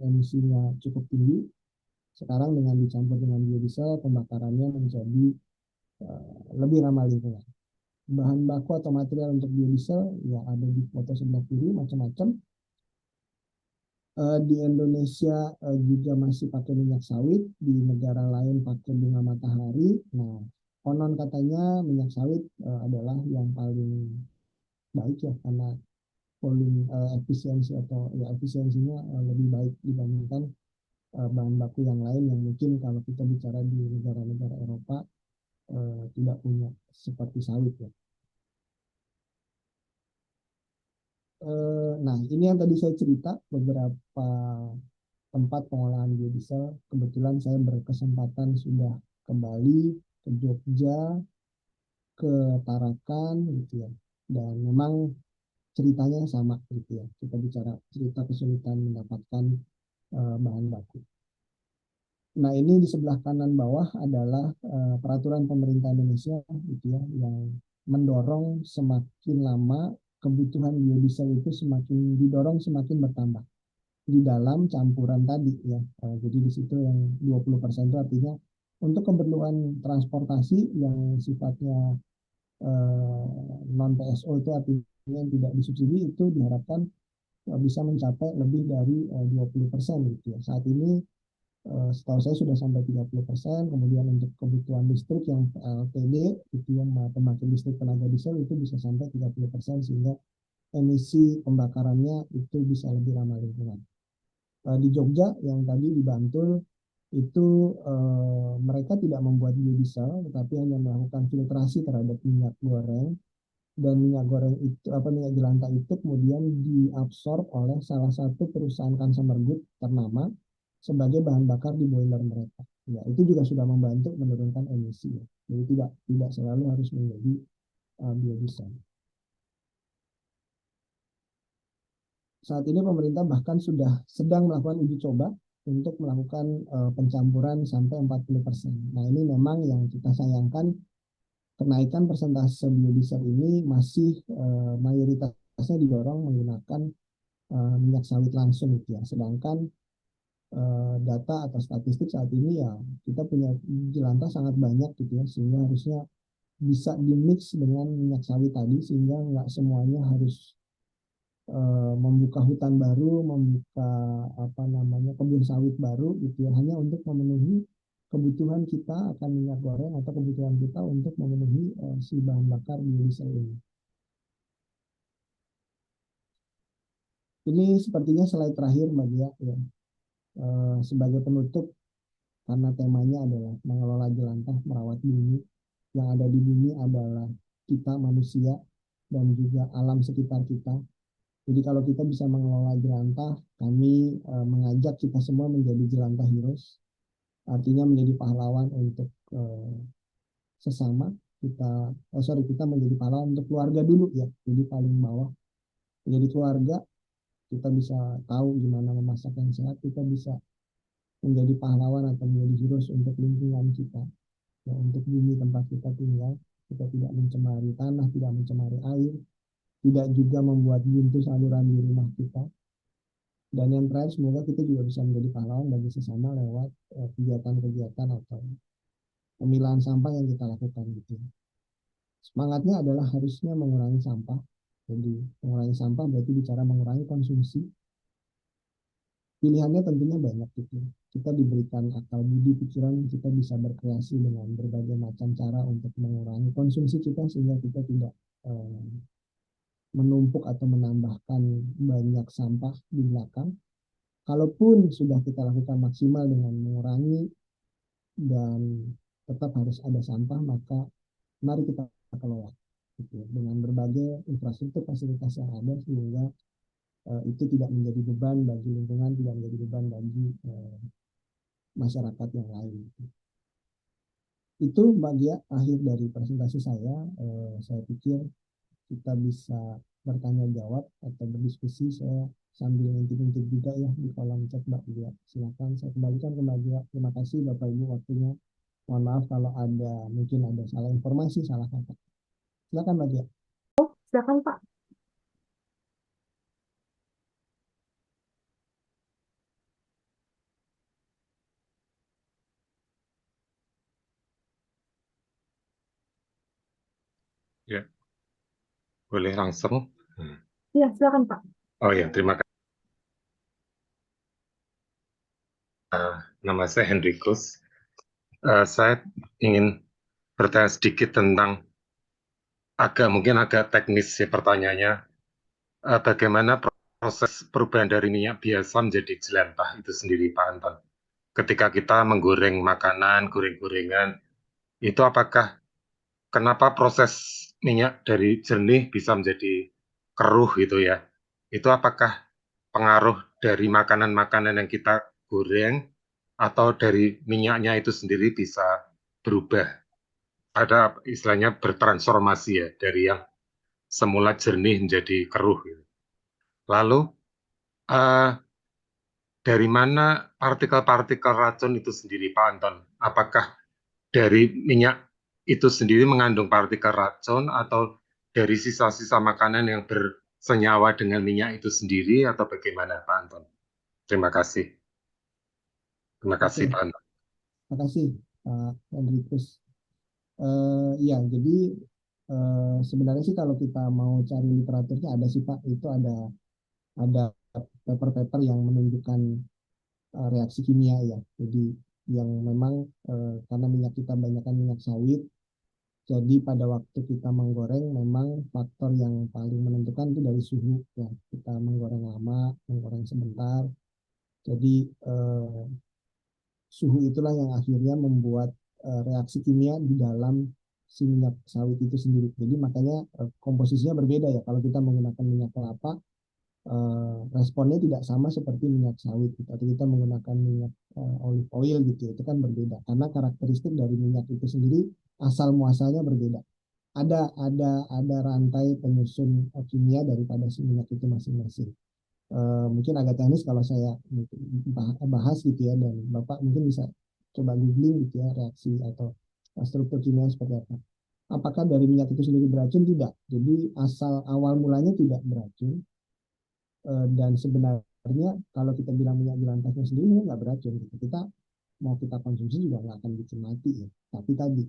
emisinya cukup tinggi, sekarang dengan dicampur dengan biodiesel pembakarannya menjadi lebih ramah lingkungan. Bahan baku atau material untuk biodiesel ya ada di foto sebelah kiri macam-macam. Di Indonesia juga masih pakai minyak sawit, di negara lain pakai bunga matahari. Nah, konon katanya minyak sawit adalah yang paling baik ya karena volume efisiensi atau ya efisiensinya lebih baik dibandingkan bahan baku yang lain yang mungkin kalau kita bicara di negara-negara Eropa tidak punya seperti sawit ya. Nah, ini yang tadi saya cerita beberapa tempat pengolahan biodiesel. Kebetulan saya berkesempatan sudah ke Bali, ke Jogja, ke Tarakan gitu ya. Dan memang ceritanya sama gitu ya. Kita bicara cerita kesulitan mendapatkan bahan baku. Nah, ini di sebelah kanan bawah adalah peraturan pemerintah Indonesia gitu ya, yang mendorong semakin lama kebutuhan biodiesel itu semakin didorong semakin bertambah di dalam campuran tadi ya. Jadi di situ yang 20% itu artinya untuk keperluan transportasi yang sifatnya non PSO itu artinya yang tidak disubsidi itu diharapkan bisa mencapai lebih dari 20% gitu ya. Saat ini setahu saya sudah sampai 30%. Kemudian untuk kebutuhan listrik yang PLTD itu yang pembangkit listrik tenaga diesel itu bisa sampai 30%, sehingga emisi pembakarannya itu bisa lebih ramah lingkungan. Di Jogja yang tadi di Bantul itu mereka tidak membuat biodiesel tetapi hanya melakukan filtrasi terhadap minyak goreng, dan minyak goreng itu minyak jelantah itu kemudian diabsorb oleh salah satu perusahaan consumer good ternama sebagai bahan bakar di boiler mereka. Ya, itu juga sudah membantu menurunkan emisi. Ya. Jadi tidak selalu harus menjadi biodiesel. Saat ini pemerintah bahkan sudah sedang melakukan uji coba untuk melakukan pencampuran sampai 40%. Nah, ini memang yang kita sayangkan, kenaikan persentase biodiesel ini masih mayoritasnya didorong menggunakan minyak sawit langsung gitu ya. Sedangkan data atau statistik saat ini ya kita punya jelantah sangat banyak gitu ya, sehingga harusnya bisa dimix dengan minyak sawit tadi, sehingga nggak semuanya harus membuka hutan baru, membuka kebun sawit baru gitu ya, hanya untuk memenuhi kebutuhan kita akan minyak goreng atau kebutuhan kita untuk memenuhi si bahan bakar biodiesel ini. Ini sepertinya slide terakhir Mbak Dia ya. Sebagai penutup, karena temanya adalah mengelola jelantah merawat bumi, yang ada di bumi adalah kita manusia dan juga alam sekitar kita. Jadi kalau kita bisa mengelola jelantah, kami mengajak kita semua menjadi jelantah heroes, artinya menjadi pahlawan untuk sesama kita. Kita menjadi pahlawan untuk keluarga dulu ya, jadi paling bawah. Menjadi keluarga, kita bisa tahu gimana memasak yang sehat, kita bisa menjadi pahlawan atau menjadi heroes untuk lingkungan kita, ya, untuk bumi tempat kita tinggal. Kita tidak mencemari tanah, tidak mencemari air, tidak juga membuat buntu saluran di rumah kita. Dan yang terakhir, semoga kita juga bisa menjadi pahlawan bagi sesama lewat kegiatan-kegiatan atau pemilahan sampah yang kita lakukan gitu. Semangatnya adalah harusnya mengurangi sampah. Jadi mengurangi sampah berarti bicara mengurangi konsumsi. Pilihannya tentunya banyak gitu. Kita diberikan akal budi pikiran, kita bisa berkreasi dengan berbagai macam cara untuk mengurangi konsumsi kita sehingga kita tidak eh, menumpuk atau menambahkan banyak sampah di belakang. Kalaupun sudah kita lakukan maksimal dengan mengurangi dan tetap harus ada sampah, maka mari kita kelola gitu, dengan berbagai infrastruktur fasilitas yang ada, sehingga itu tidak menjadi beban bagi lingkungan, tidak menjadi beban bagi masyarakat yang lain. Itu Mbak Gia akhir dari presentasi saya. Saya pikir kita bisa bertanya jawab atau berdiskusi. Saya sambil ngintip-ngintip juga ya di kolom chat Mbak Gia. Silakan saya kembalikan ke Mbak Gia. Terima kasih Bapak Ibu waktunya. Mohon maaf kalau mungkin ada salah informasi, salah kata. Silakan Mbak Gia. Silakan Pak. Ya, boleh langsung. Iya, silakan Pak. Oh ya, terima kasih. Nama saya Hendrikus. Saya ingin bertanya sedikit tentang mungkin agak teknis ya pertanyaannya. Bagaimana proses perubahan dari minyak biasa menjadi jelantah itu sendiri, Pak Anton? Ketika kita menggoreng makanan, goreng-gorengan, itu kenapa proses minyak dari jernih bisa menjadi keruh gitu ya? Itu apakah pengaruh dari makanan-makanan yang kita goreng atau dari minyaknya itu sendiri bisa berubah? Ada istilahnya bertransformasi ya, dari yang semula jernih menjadi keruh gitu. Lalu dari mana partikel-partikel racun itu sendiri, Pak Anton? Apakah dari minyak itu sendiri mengandung partikel racun atau dari sisa-sisa makanan yang bersenyawa dengan minyak itu sendiri atau bagaimana, Pak Anton? Terima kasih. Terima kasih, Oke, Pak Anton. terima kasih Pak Hendrikus. Ya, jadi sebenarnya sih kalau kita mau cari literaturnya ada sih Pak, itu ada paper-paper yang menunjukkan reaksi kimia ya. Jadi yang memang karena minyak kita banyakkan minyak sawit, jadi pada waktu kita menggoreng memang faktor yang paling menentukan itu dari suhu ya. Kita menggoreng lama, menggoreng sebentar. Jadi suhu itulah yang akhirnya membuat reaksi kimia di dalam si minyak sawit itu sendiri. Jadi makanya komposisinya berbeda ya. Kalau kita menggunakan minyak kelapa, responnya tidak sama seperti minyak sawit gitu. Atau kita menggunakan minyak olive oil gitu, itu kan berbeda. Karena karakteristik dari minyak itu sendiri asal muasalnya berbeda. Ada rantai penyusun kimia daripada si minyak itu masing-masing. Mungkin agak teknis kalau saya bahas gitu ya, dan Bapak mungkin bisa coba googling gitu ya reaksi atau struktur kimia seperti apa. Apakah dari minyak itu sendiri beracun? Tidak. Jadi asal awal mulanya tidak beracun. Dan sebenarnya kalau kita bilang minyak jelantahnya sendiri ini nggak beracun gitu. Kita mau kita konsumsi juga nggak akan bikin mati ya. Tapi tadi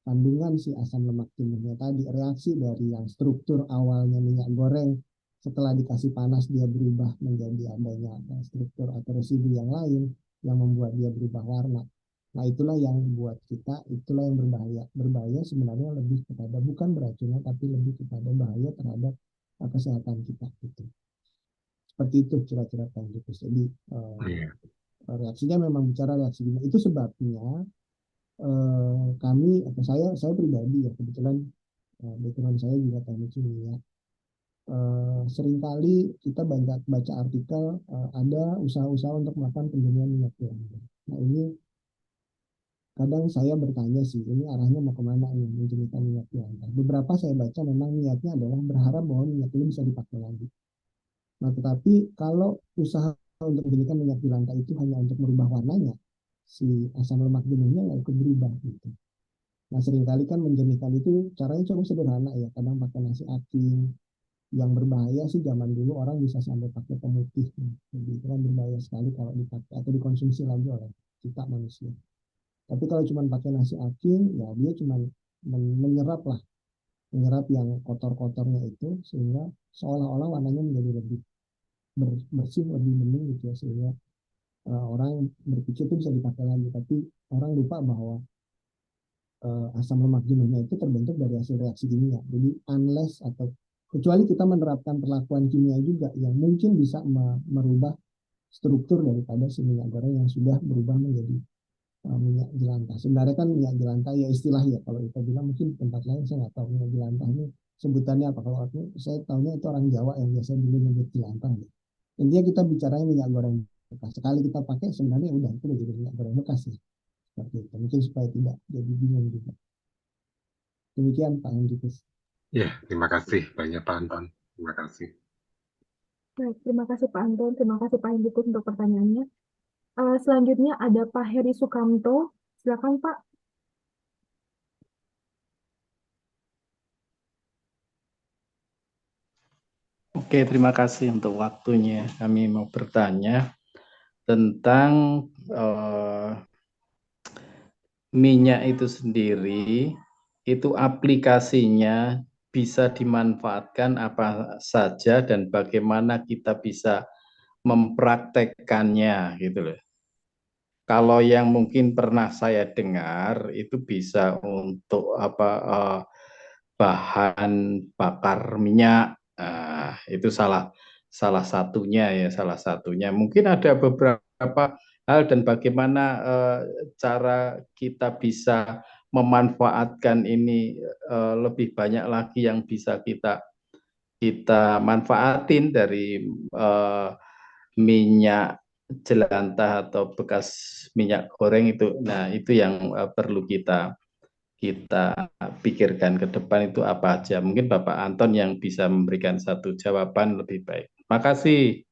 kandungan si asam lemak jenuhnya tadi, reaksi dari yang struktur awalnya minyak goreng setelah dikasih panas dia berubah menjadi adanya struktur atau residu yang lain yang membuat dia berubah warna. Nah itulah yang buat kita, itulah yang berbahaya. Berbahaya sebenarnya lebih kepada bukan beracunnya, tapi lebih kepada bahaya terhadap kesehatan kita gitu. Seperti itu kira-kira Pak Hendrikus. Jadi Iya. reaksinya memang bicara reaksi kimia. Itu sebabnya kami atau saya pribadi ya kebetulan background saya juga teknik kimia. Seringkali kita banyak baca artikel ada usaha-usaha untuk melakukan penjaminan minyak goreng. Nah ini kadang saya bertanya sih, ini arahnya mau kemana nih menjadikan minyak goreng. Beberapa saya baca memang niatnya adalah berharap bahwa minyak ini bisa dipakai lagi. Nah tetapi kalau usaha untuk menjadikan minyak jelantah itu hanya untuk merubah warnanya, si asam lemak jenuhnya nggak ikut berubah gitu. Nah seringkali kan menjernihkan itu caranya cukup sederhana ya, kadang pakai nasi aking. Yang berbahaya sih zaman dulu orang bisa sampai pakai pemutih. Jadi itu kan berbahaya sekali kalau dipakai atau dikonsumsi lagi oleh kita manusia. Tapi kalau cuma pakai nasi aking, ya dia cuma menyerap lah, menyerap yang kotor-kotornya itu sehingga seolah-olah warnanya menjadi lebih bersih, lebih bening gitu ya, sehingga orang berpikir itu bisa dipakai lagi. Tapi orang lupa bahwa asam lemak jenuhnya itu terbentuk dari hasil reaksi kimia. Jadi unless atau kecuali kita menerapkan perlakuan kimia juga yang mungkin bisa merubah struktur daripada si minyak goreng yang sudah berubah menjadi minyak jelantah. Sebenarnya kan minyak jelantah ya istilah ya, kalau kita bilang mungkin tempat lain saya nggak tahu minyak jelantah ini sebutannya apa. Kalau aku saya tahunya itu orang Jawa yang biasa dulu nyebut jelantah. Gitu. Intinya kita bicara minyak goreng bekas. Sekali kita pakai sebenarnya udah itu udah jadi minyak goreng bekas ya. Seperti itu. Mungkin supaya tidak jadi bingung juga. Demikian Pak Hendrikus. Ya, terima kasih banyak Pak Anton. Terima kasih. Baik, terima kasih Pak Anton, terima kasih Pak Hendrikus untuk pertanyaannya. Selanjutnya ada Pak Heri Sukamto. Silakan Pak. Oke, terima kasih untuk waktunya. Kami mau bertanya tentang minyak itu sendiri, itu aplikasinya bisa dimanfaatkan apa saja dan bagaimana kita bisa mempraktekkannya gitu loh. Kalau yang mungkin pernah saya dengar itu bisa untuk bahan bakar minyak. Nah, itu salah satunya ya, salah satunya. Mungkin ada beberapa hal dan bagaimana cara kita bisa memanfaatkan ini lebih banyak lagi yang bisa kita manfaatin dari minyak jelantah atau bekas minyak goreng itu. Nah, itu yang perlu kita pikirkan ke depan itu apa aja. Mungkin Bapak Anton yang bisa memberikan satu jawaban lebih baik. Terima kasih.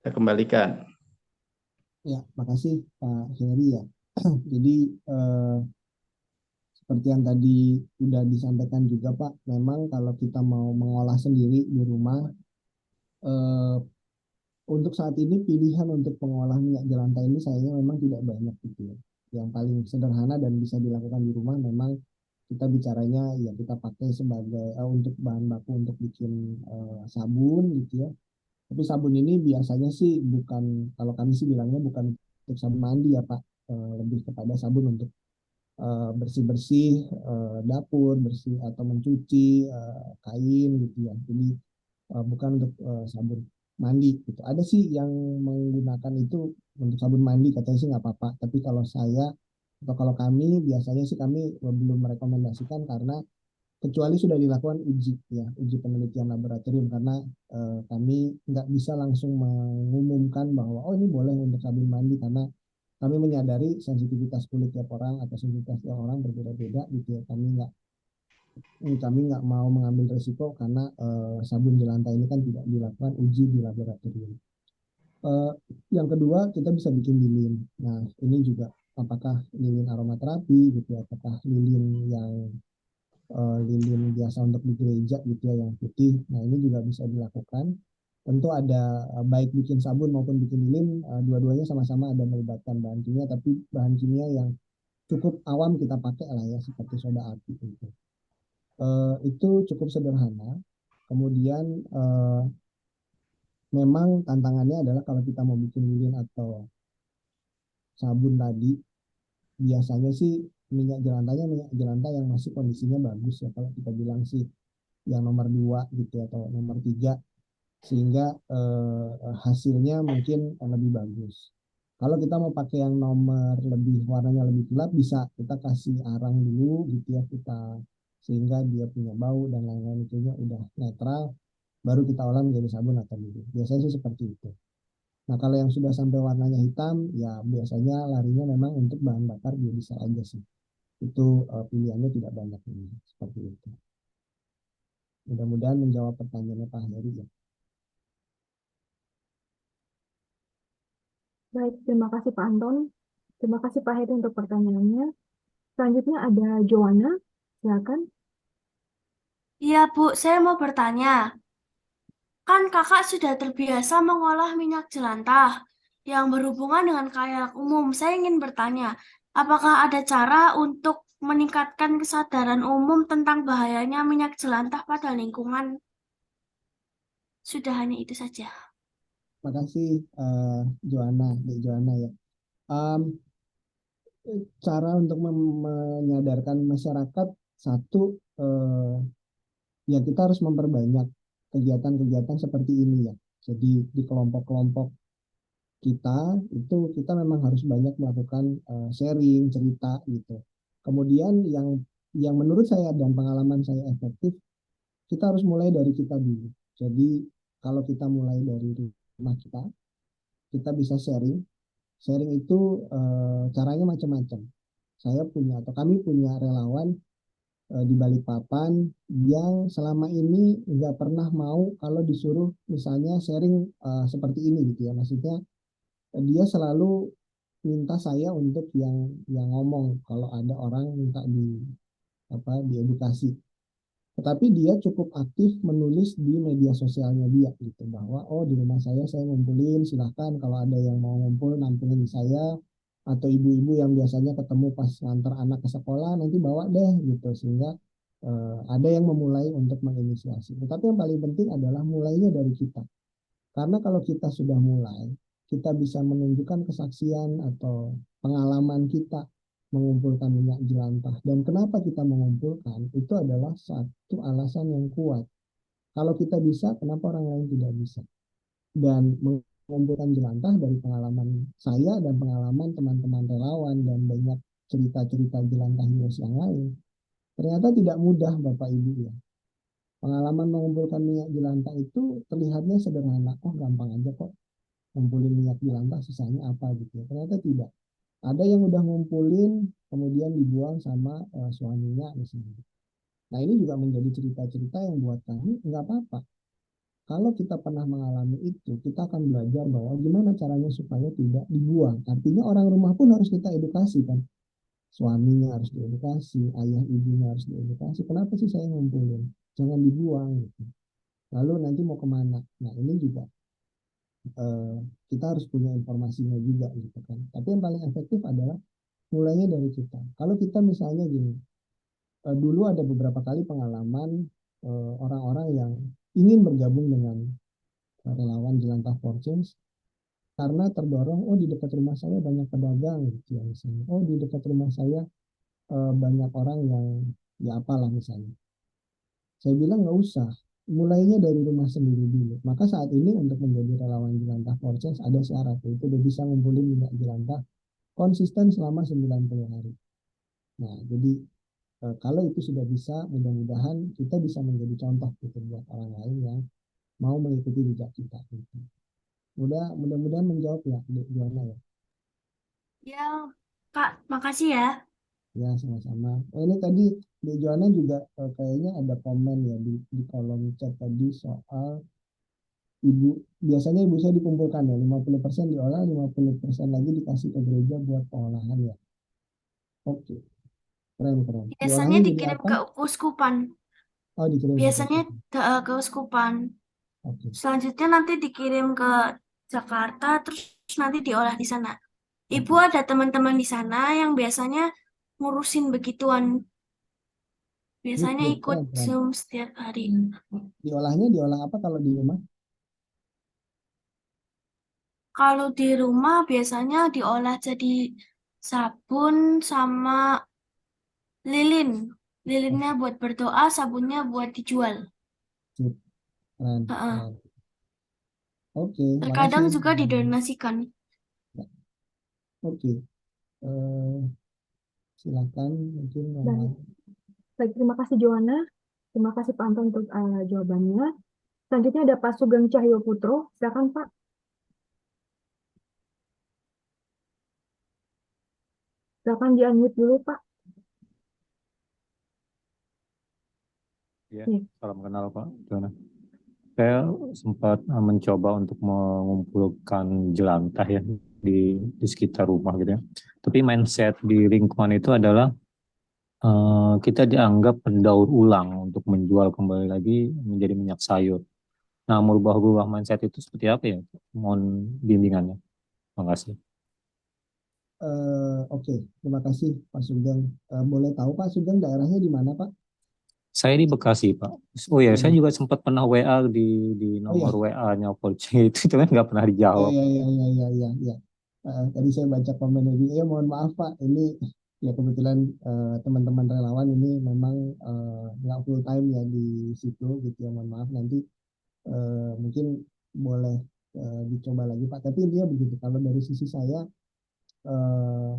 Saya kembalikan. Ya, makasih Pak Heri ya. Jadi seperti yang tadi udah disampaikan juga Pak, memang kalau kita mau mengolah sendiri di rumah, eh, untuk saat ini pilihan untuk pengolah minyak jelantah ini sayangnya memang tidak banyak gitu ya. Yang paling sederhana dan bisa dilakukan di rumah memang kita bicaranya ya kita pakai sebagai untuk bahan baku untuk bikin sabun gitu ya. Tapi sabun ini biasanya sih bukan, kalau kami sih bilangnya bukan untuk sabun mandi ya Pak. Lebih kepada sabun untuk bersih-bersih dapur, bersih atau mencuci kain gitu ya. Jadi bukan untuk sabun mandi gitu. Ada sih yang menggunakan itu untuk sabun mandi, katanya sih nggak apa-apa. Tapi kalau saya atau kalau kami biasanya sih kami belum merekomendasikan, karena kecuali sudah dilakukan uji ya, uji penelitian laboratorium, karena kami nggak bisa langsung mengumumkan bahwa oh ini boleh untuk sabun mandi, karena kami menyadari sensitivitas kulit tiap orang atau sensitivitas tiap orang berbeda-beda gitu ya. Kami nggak mau mengambil resiko karena sabun jelantah ini kan tidak dilakukan uji di laboratorium. Eh, yang kedua, kita bisa bikin lilin. Nah, ini juga apakah lilin aromaterapi gitu ya, apakah lilin yang lilin biasa untuk di gereja gitu ya, yang putih. Nah, ini juga bisa dilakukan. Tentu ada baik bikin sabun maupun bikin lilin, dua-duanya sama-sama ada melibatkan bahan kimia, tapi bahan kimia yang cukup awam kita pakai lah ya, seperti soda api gitu. Itu cukup sederhana. Kemudian memang tantangannya adalah kalau kita mau bikin lilin atau sabun tadi, biasanya sih minyak jelantah yang masih kondisinya bagus ya, kalau kita bilang sih yang nomor 2 gitu ya, atau nomor 3, sehingga hasilnya mungkin lebih bagus. Kalau kita mau pakai yang nomor lebih, warnanya lebih gelap, bisa kita kasih arang dulu gitu ya, kita sehingga dia punya bau dan lain-lain, itunya udah netral, baru kita olah menjadi sabun atau lilin. Biasanya sih seperti itu. Nah, kalau yang sudah sampai warnanya hitam, ya biasanya larinya memang untuk bahan bakar biodiesel aja sih. Itu pilihannya tidak banyak ini, seperti itu. Mudah-mudahan menjawab pertanyaannya Pak Heri ya. Baik, terima kasih Pak Anton. Terima kasih Pak Heri untuk pertanyaannya. Selanjutnya ada Joanna, silakan. Iya, Bu, saya mau bertanya. Kan kakak sudah terbiasa mengolah minyak jelantah yang berhubungan dengan khayal umum. Saya ingin bertanya, apakah ada cara untuk meningkatkan kesadaran umum tentang bahayanya minyak jelantah pada lingkungan? Sudah hanya itu saja. Makasih Joanna, Dek Joanna ya. Um, Cara untuk menyadarkan masyarakat, satu, ya kita harus memperbanyak kegiatan-kegiatan seperti ini ya. Jadi di kelompok-kelompok kita itu kita memang harus banyak melakukan sharing cerita gitu. Kemudian yang menurut saya dan pengalaman saya efektif, kita harus mulai dari kita dulu. Jadi kalau kita mulai dari rumah kita bisa sharing. Sharing itu caranya macam-macam. Saya punya atau kami punya relawan di Balikpapan yang selama ini nggak pernah mau kalau disuruh misalnya sharing seperti ini gitu ya. Maksudnya dia selalu minta saya untuk yang ngomong kalau ada orang minta diedukasi. Tetapi dia cukup aktif menulis di media sosialnya dia gitu, bahwa oh di rumah saya ngumpulin, silahkan kalau ada yang mau ngumpul nampilin saya, atau ibu-ibu yang biasanya ketemu pas ngantar anak ke sekolah nanti bawa deh gitu, sehingga ada yang memulai untuk menginisiasi. Tetapi yang paling penting adalah mulainya dari kita. Karena kalau kita sudah mulai, kita bisa menunjukkan kesaksian atau pengalaman kita mengumpulkan minyak jelantah. Dan kenapa kita mengumpulkan, itu adalah satu alasan yang kuat. Kalau kita bisa, kenapa orang lain tidak bisa? Dan mengumpulkan jelantah dari pengalaman saya dan pengalaman teman-teman relawan dan banyak cerita-cerita jelantah heroes yang lain. Ternyata tidak mudah Bapak Ibu ya. Pengalaman mengumpulkan minyak jelantah itu terlihatnya sederhana. Oh gampang aja kok ngumpulin minyak jelantah, sisanya apa gitu ya. Ternyata tidak. Ada yang udah ngumpulin kemudian dibuang sama suaminya misalnya. Nah ini juga menjadi cerita-cerita yang buat kami nggak apa-apa. kalau kita pernah mengalami itu, kita akan belajar bahwa gimana caranya supaya tidak dibuang. Artinya orang rumah pun harus kita edukasi kan. Suaminya harus diedukasi, ayah ibunya harus diedukasi. Kenapa sih saya ngumpulin? Jangan dibuang gitu. Lalu nanti mau kemana? Nah ini juga eh, kita harus punya informasinya juga gitu kan. Tapi yang paling efektif adalah mulainya dari kita. Kalau kita misalnya gini, dulu ada beberapa kali pengalaman orang-orang yang ingin bergabung dengan relawan Jelantah for Change karena terdorong, oh di dekat rumah saya banyak pedagang gitu ya misalnya. Oh di dekat rumah saya banyak orang yang ya apalah misalnya. Saya bilang nggak usah, mulainya dari rumah sendiri dulu. Maka saat ini untuk menjadi relawan Jelantah for Change ada syarat, yaitu udah bisa ngumpulin minyak jelantah konsisten selama 90 hari. Nah, jadi kalau itu sudah bisa, mudah-mudahan kita bisa menjadi contoh gitu buat orang lain yang mau mengikuti jejak kita. Gitu. Mudah-mudahan menjawab ya, Joanna ya. Ya, Kak, makasih ya. Ya, sama-sama. Oh, ini tadi di Joanna juga kayaknya ada komen ya di kolom chat tadi soal ibu, biasanya ibu saya dikumpulkan ya, 50% diolah, 50% lagi dikasih ke gereja buat pengolahan ya. Oke, keren keren. Biasanya Diolahnya jadi dikirim apa? ke uskupan. Oh, dikirim ke Biasanya Pusat. ke uskupan. Oke. Selanjutnya nanti dikirim ke Jakarta, terus nanti diolah di sana. Ibu Oke. ada teman-teman di sana yang biasanya ngurusin begituan. Biasanya Oke, ikut keren, keren. Zoom setiap hari. Diolahnya diolah apa kalau di rumah? Kalau di rumah biasanya diolah jadi sabun sama lilin. Lilinnya buat berdoa, sabunnya buat dijual. Oke, keren, Heeh. keren. Oke, Terkadang makasih. juga didonasikan. Ya, oke, eh, silakan mungkin yang Dan lain. baik, terima kasih Joanna. Terima kasih Pak Anton untuk jawabannya. Selanjutnya ada Pak Sugeng Cahyo Putro. Silakan Pak. Silakan di-unmute dulu Pak. Ya, Nih. salam kenal Pak Dona. Saya sempat mencoba untuk mengumpulkan jelantah ya di sekitar rumah gitu ya. Tapi mindset di lingkungan itu adalah kita dianggap pendaur ulang untuk menjual kembali lagi menjadi minyak sayur. Nah, merubah-rubah mindset itu seperti apa ya? Mohon bimbingannya. Terima kasih. Oke, terima kasih Pak Sugeng. Boleh tahu Pak Sugeng daerahnya di mana Pak? Saya di Bekasi, Pak. Oh ya, saya Di- juga sempat pernah WA di Oh ya, nomor WA-nya Polisi itu, cuman nggak pernah ya dijawab. ya ya ya ya ya. Ya. Tadi saya baca komen ini. Ya mohon maaf Pak, ini ya kebetulan teman-teman relawan ini memang nggak full time ya di situ gitu ya. Mohon maaf nanti mungkin boleh dicoba lagi Pak. Tapi intinya begitu. Kalau dari sisi saya eh,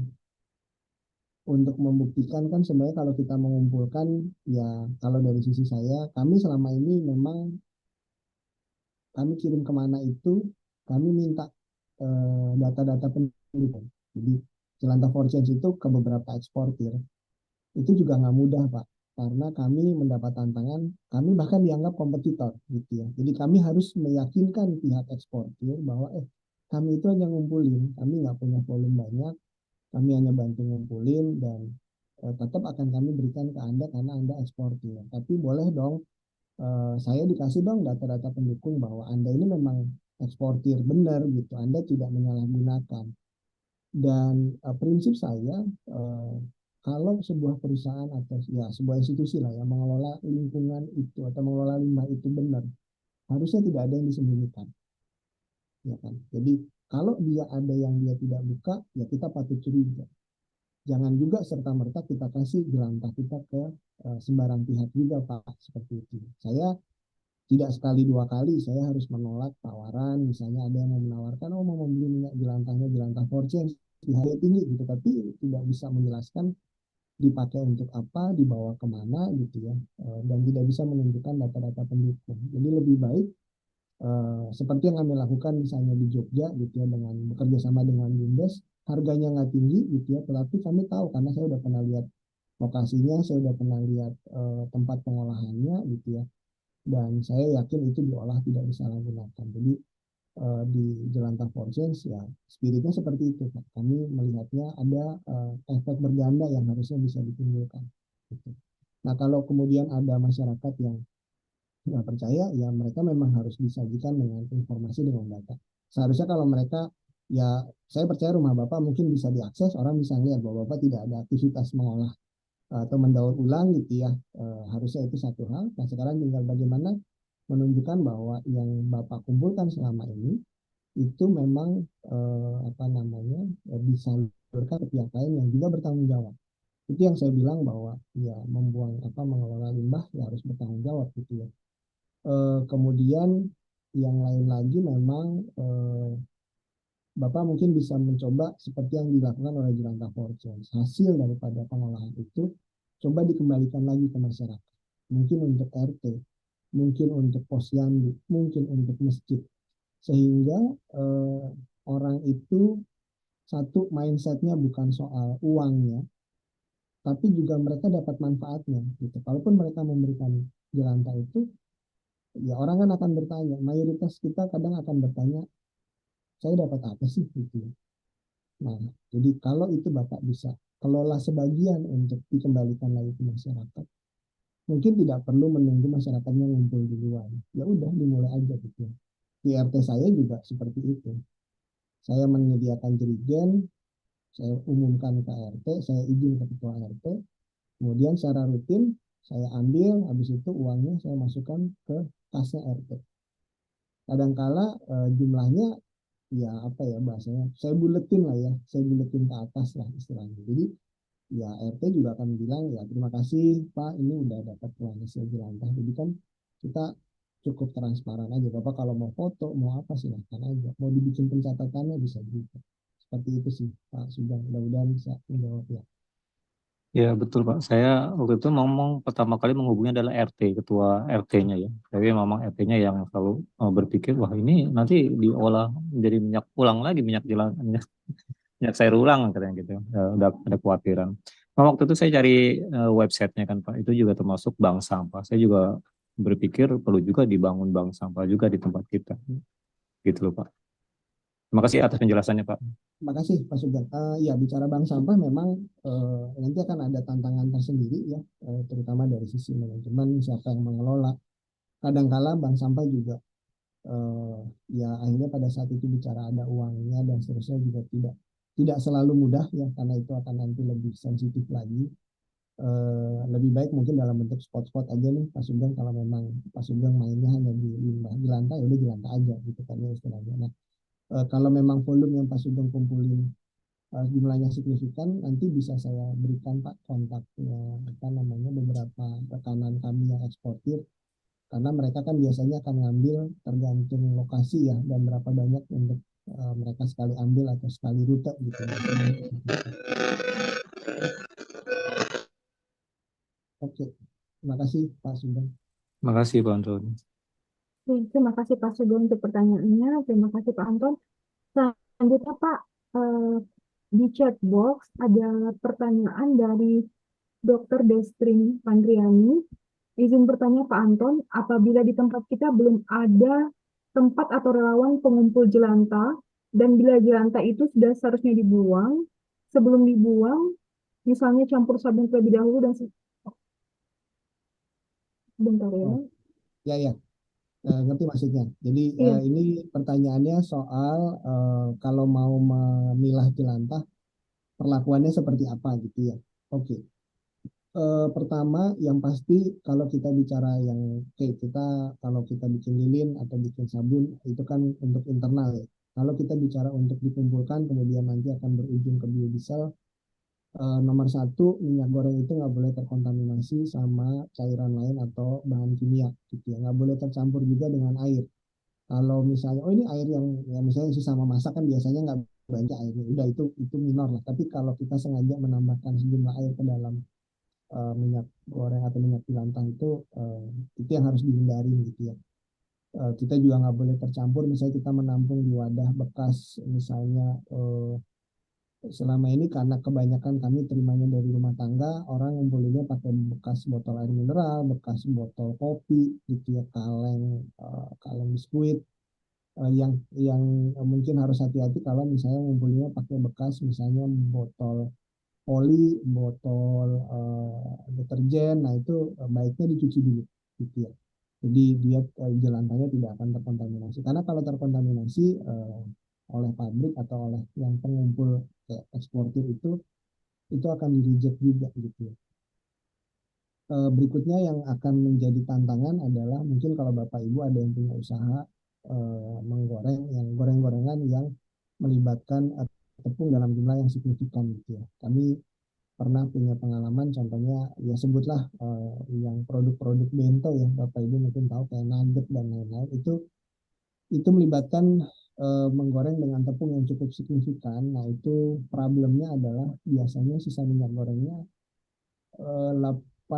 untuk membuktikan kan sebenarnya kalau kita mengumpulkan ya kalau dari sisi saya kami selama ini memang kami kirim kemana itu kami minta data-data penelitian. Jadi Jelantah for Change itu ke beberapa eksportir itu juga nggak mudah Pak karena kami mendapat tantangan kami bahkan dianggap kompetitor gitu ya. Jadi kami harus meyakinkan pihak eksportir bahwa kami itu hanya ngumpulin kami nggak punya volume banyak kami hanya bantu ngumpulin dan tetap akan kami berikan ke Anda karena Anda eksportir. Tapi boleh dong, saya dikasih dong data-data pendukung bahwa Anda ini memang eksportir benar gitu. Anda tidak menyalahgunakan. Dan prinsip saya, kalau sebuah perusahaan atau ya sebuah institusi lah yang mengelola lingkungan itu atau mengelola limbah itu benar, harusnya tidak ada yang disembunyikan. Ya kan? Jadi kalau dia ada yang dia tidak buka, ya kita patut curiga. Jangan juga serta-merta kita kasih jelantah kita ke sembarang pihak juga Pak seperti itu. Saya tidak sekali dua kali saya harus menolak tawaran misalnya ada yang mau menawarkan oh mau membeli minyak jelantahnya jelantah Fortune di harga tinggi gitu tapi tidak bisa menjelaskan dipakai untuk apa dibawa kemana gitu ya dan tidak bisa menunjukkan data-data pendukung. Jadi lebih baik seperti yang kami lakukan misalnya di Jogja gitu ya dengan bekerja sama dengan Bumdes harganya nggak tinggi gitu ya tetapi kami tahu karena saya udah pernah lihat lokasinya saya udah pernah lihat tempat pengolahannya gitu ya dan saya yakin itu diolah tidak disalahgunakan. Jadi di jelantah Fortunes ya spiritnya seperti itu, Pak. Kami melihatnya ada efek berganda yang harusnya bisa ditimbulkan. Gitu. Nah, kalau kemudian ada masyarakat yang nggak percaya, ya mereka memang harus disajikan dengan informasi, dengan data. Seharusnya kalau mereka, ya saya percaya rumah Bapak mungkin bisa diakses, orang bisa lihat bahwa Bapak tidak ada aktivitas mengolah atau mendaur ulang gitu ya. Harusnya itu satu hal. Nah, sekarang tinggal bagaimana menunjukkan bahwa yang Bapak kumpulkan selama ini itu memang apa namanya disalurkan ke pihak lain yang juga bertanggung jawab. Itu yang saya bilang bahwa ya membuang apa mengelola limbah ya harus bertanggung jawab gitu ya. Kemudian yang lain lagi memang Bapak mungkin bisa mencoba seperti yang dilakukan oleh Jelantah Fortunes. Hasil daripada pengolahan itu coba dikembalikan lagi ke masyarakat. Mungkin untuk RT, mungkin untuk posyandu, mungkin untuk masjid. Sehingga orang itu satu mindsetnya bukan soal uangnya, tapi juga mereka dapat manfaatnya. Gitu. Kalaupun mereka memberikan jelantah itu, ya orang kan akan bertanya. Mayoritas kita kadang akan bertanya, saya dapat apa sih? Gitu. Nah, jadi kalau itu Bapak bisa kelola sebagian untuk dikembalikan lagi ke masyarakat, mungkin tidak perlu menunggu masyarakatnya ngumpul duluan. Ya udah dimulai aja gitu. Di RT saya juga seperti itu. Saya menyediakan jerigen, saya umumkan ke RT, saya izin ke ketua RT, kemudian secara rutin saya ambil, habis itu uangnya saya masukkan ke kasnya RT. Kadangkala jumlahnya ya apa ya bahasanya, saya buletin lah ya, saya buletin ke atas lah istilahnya. Jadi ya RT juga akan bilang ya terima kasih Pak, ini udah dapat uang hasil jelantah. Jadi kan kita cukup transparan aja. Bapak kalau mau foto, mau apa silahkan aja. Mau dibikin pencatatannya bisa juga. Seperti itu sih Pak Sugeng. Mudah-mudahan bisa menjawab ya. Ya betul Pak. Saya waktu itu ngomong pertama kali menghubungi adalah RT, ketua RT-nya ya. Tapi memang RT-nya yang selalu berpikir wah ini nanti diolah menjadi minyak ulang lagi, minyak cair ulang katanya gitu. Udah ada kekhawatiran. Nah, waktu itu saya cari websitenya kan Pak. Itu juga termasuk bank sampah. Saya juga berpikir perlu juga dibangun bank sampah juga di tempat kita. Gitu loh Pak. Terima kasih atas penjelasannya Pak. Terima kasih Pak Sugeng. Ya bicara bank sampah memang nanti akan ada tantangan tersendiri ya, terutama dari sisi manajemen, siapa yang mengelola. Kadangkala bank sampah juga ya akhirnya pada saat itu bicara ada uangnya dan seterusnya juga tidak selalu mudah ya, karena itu akan nanti lebih sensitif lagi. Lebih baik mungkin dalam bentuk spot-spot aja nih Pak Sugeng, kalau memang Pak Sugeng mainnya hanya di limbah di lantai, udah di lantai aja gitu kan ya istilahnya. Nah, kalau memang volume yang Pak Sugeng kumpulin jumlahnya signifikan, nanti bisa saya berikan Pak kontaknya apa namanya beberapa rekanan kami yang eksportir, karena mereka kan biasanya akan ngambil tergantung lokasi ya, dan berapa banyak untuk mereka sekali ambil atau sekali rute gitu. Oke, terima kasih Pak Sugeng. Terima kasih Pak Anton. Terima kasih Pak Sugeng untuk pertanyaannya. Terima kasih Pak Anton. Selanjutnya Pak, di chat box ada pertanyaan dari Dr. Destrin Pandriani. Izin bertanya Pak Anton, apabila di tempat kita belum ada tempat atau relawan pengumpul jelantah, dan bila jelantah itu sudah seharusnya dibuang, sebelum dibuang, misalnya campur sabun terlebih dahulu dan bentar ya. Ya, ngerti maksudnya. Jadi Iya. ini pertanyaannya soal kalau mau memilah jelantah, perlakuannya seperti apa gitu ya. Oke. Pertama yang pasti kalau kita bicara yang kita kalau kita bikin lilin atau bikin sabun itu kan untuk internal ya. Kalau kita bicara untuk dikumpulkan kemudian nanti akan berujung ke biodiesel, nomor satu minyak goreng itu nggak boleh terkontaminasi sama cairan lain atau bahan kimia gitu ya. Nggak boleh tercampur juga dengan air. Kalau misalnya oh ini air yang misalnya sesama masak kan biasanya nggak banyak airnya, udah itu minor lah. Tapi kalau kita sengaja menambahkan sejumlah air ke dalam minyak goreng atau minyak jelantah itu yang harus dihindari gitu ya. Kita juga nggak boleh tercampur, misalnya kita menampung di wadah bekas misalnya selama ini karena kebanyakan kami terimanya dari rumah tangga, orang ngumpulinnya pakai bekas botol air mineral, bekas botol kopi, gitu ya, kaleng biskuit, yang mungkin harus hati-hati kalau misalnya ngumpulinnya pakai bekas, misalnya botol oli, botol deterjen, nah itu baiknya dicuci dulu, gitu ya. Jadi dia jelantahnya tidak akan terkontaminasi. Karena kalau terkontaminasi oleh pabrik atau oleh yang pengumpul kayak eksportir itu akan di reject juga, gitu ya. Berikutnya yang akan menjadi tantangan adalah mungkin kalau Bapak Ibu ada yang punya usaha menggoreng, yang goreng-gorengan yang melibatkan tepung dalam jumlah yang signifikan, gitu ya. Kami pernah punya pengalaman, contohnya ya sebutlah yang produk-produk bento ya, Bapak Ibu mungkin tahu kayak nugget dan lain-lain, itu melibatkan menggoreng dengan tepung yang cukup signifikan. Nah itu problemnya adalah biasanya sisa minyak gorengnya 80-90%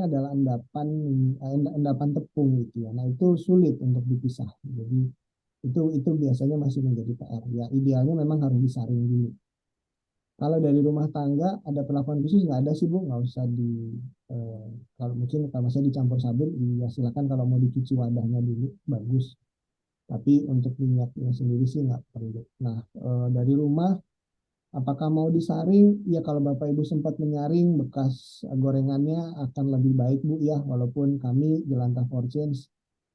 adalah endapan tepung, gitu ya. Nah itu sulit untuk dipisah. Jadi itu biasanya masih menjadi PR. Ya idealnya memang harus disaring dulu. Kalau dari rumah tangga ada perlakuan khusus nggak ada sih Bu, nggak usah kalau mungkin kalau saya dicampur sabun, ya silakan kalau mau dicuci wadahnya dulu bagus. Tapi untuk minyaknya sendiri sih nggak perlu. Nah dari rumah apakah mau disaring? Ya kalau Bapak Ibu sempat menyaring bekas gorengannya akan lebih baik Bu ya, walaupun kami Jelantah for Change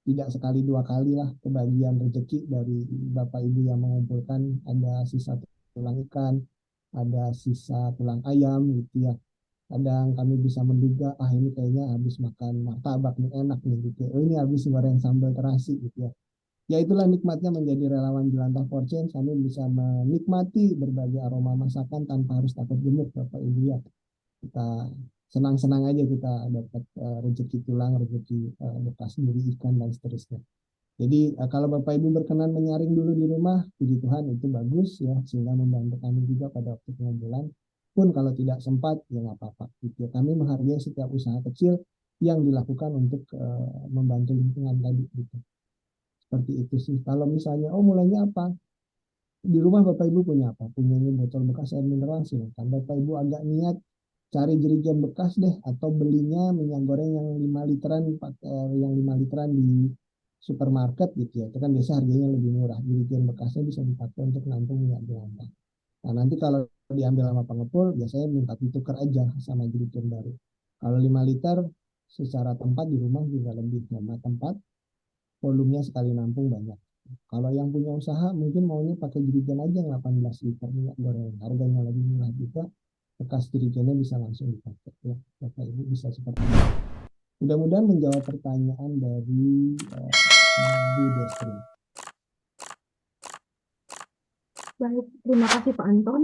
tidak sekali dua kali lah kebagian rezeki dari Bapak Ibu yang mengumpulkan, ada sisa tulang ikan, ada sisa tulang ayam, gitu ya. Kadang kami bisa menduga, ini kayaknya habis makan martabak nih, enak nih, gitu. Ini habis goreng sambal terasi, gitu ya. Ya itulah nikmatnya menjadi relawan Jelantah for Change. Kami bisa menikmati berbagai aroma masakan tanpa harus takut gemuk, Bapak Ibu ya. Kita senang-senang aja kita dapat rezeki tulang, rezeki bekas duri ikan dan seterusnya. Jadi kalau Bapak Ibu berkenan menyaring dulu di rumah, puji Tuhan itu bagus ya, sehingga membantu kami juga pada waktu pengumpulan. Pun kalau tidak sempat, ya nggak apa-apa. Gitu ya. Kami menghargai setiap usaha kecil yang dilakukan untuk membantu lingkungan tadi. Gitu. Seperti itu sih. Kalau misalnya, mulainya apa? Di rumah Bapak Ibu punya apa? Punyanya botol bekas air mineral, silakan. Bapak Ibu agak niat cari jerigen bekas deh, atau belinya minyak goreng yang 5 literan, yang 5 literan di supermarket, gitu ya. Itu kan biasa harganya lebih murah. Jerigen bekasnya bisa dipakai untuk nampung minyak jelantah. Nah nanti kalau diambil sama pengepul, biasanya minta ditukar aja sama jerigen baru. Kalau 5 liter secara tempat di rumah juga lebih hemat tempat, volumenya sekali nampung banyak. Kalau yang punya usaha mungkin maunya pakai jerigen aja 18 liter minyak goreng, harganya lebih murah juga, bekas jerigennya bisa langsung dipakai ya. Bapak Ibu bisa seperti itu. Mudah-mudahan menjawab pertanyaan dari Bu Desri. Baik, terima kasih Pak Anton.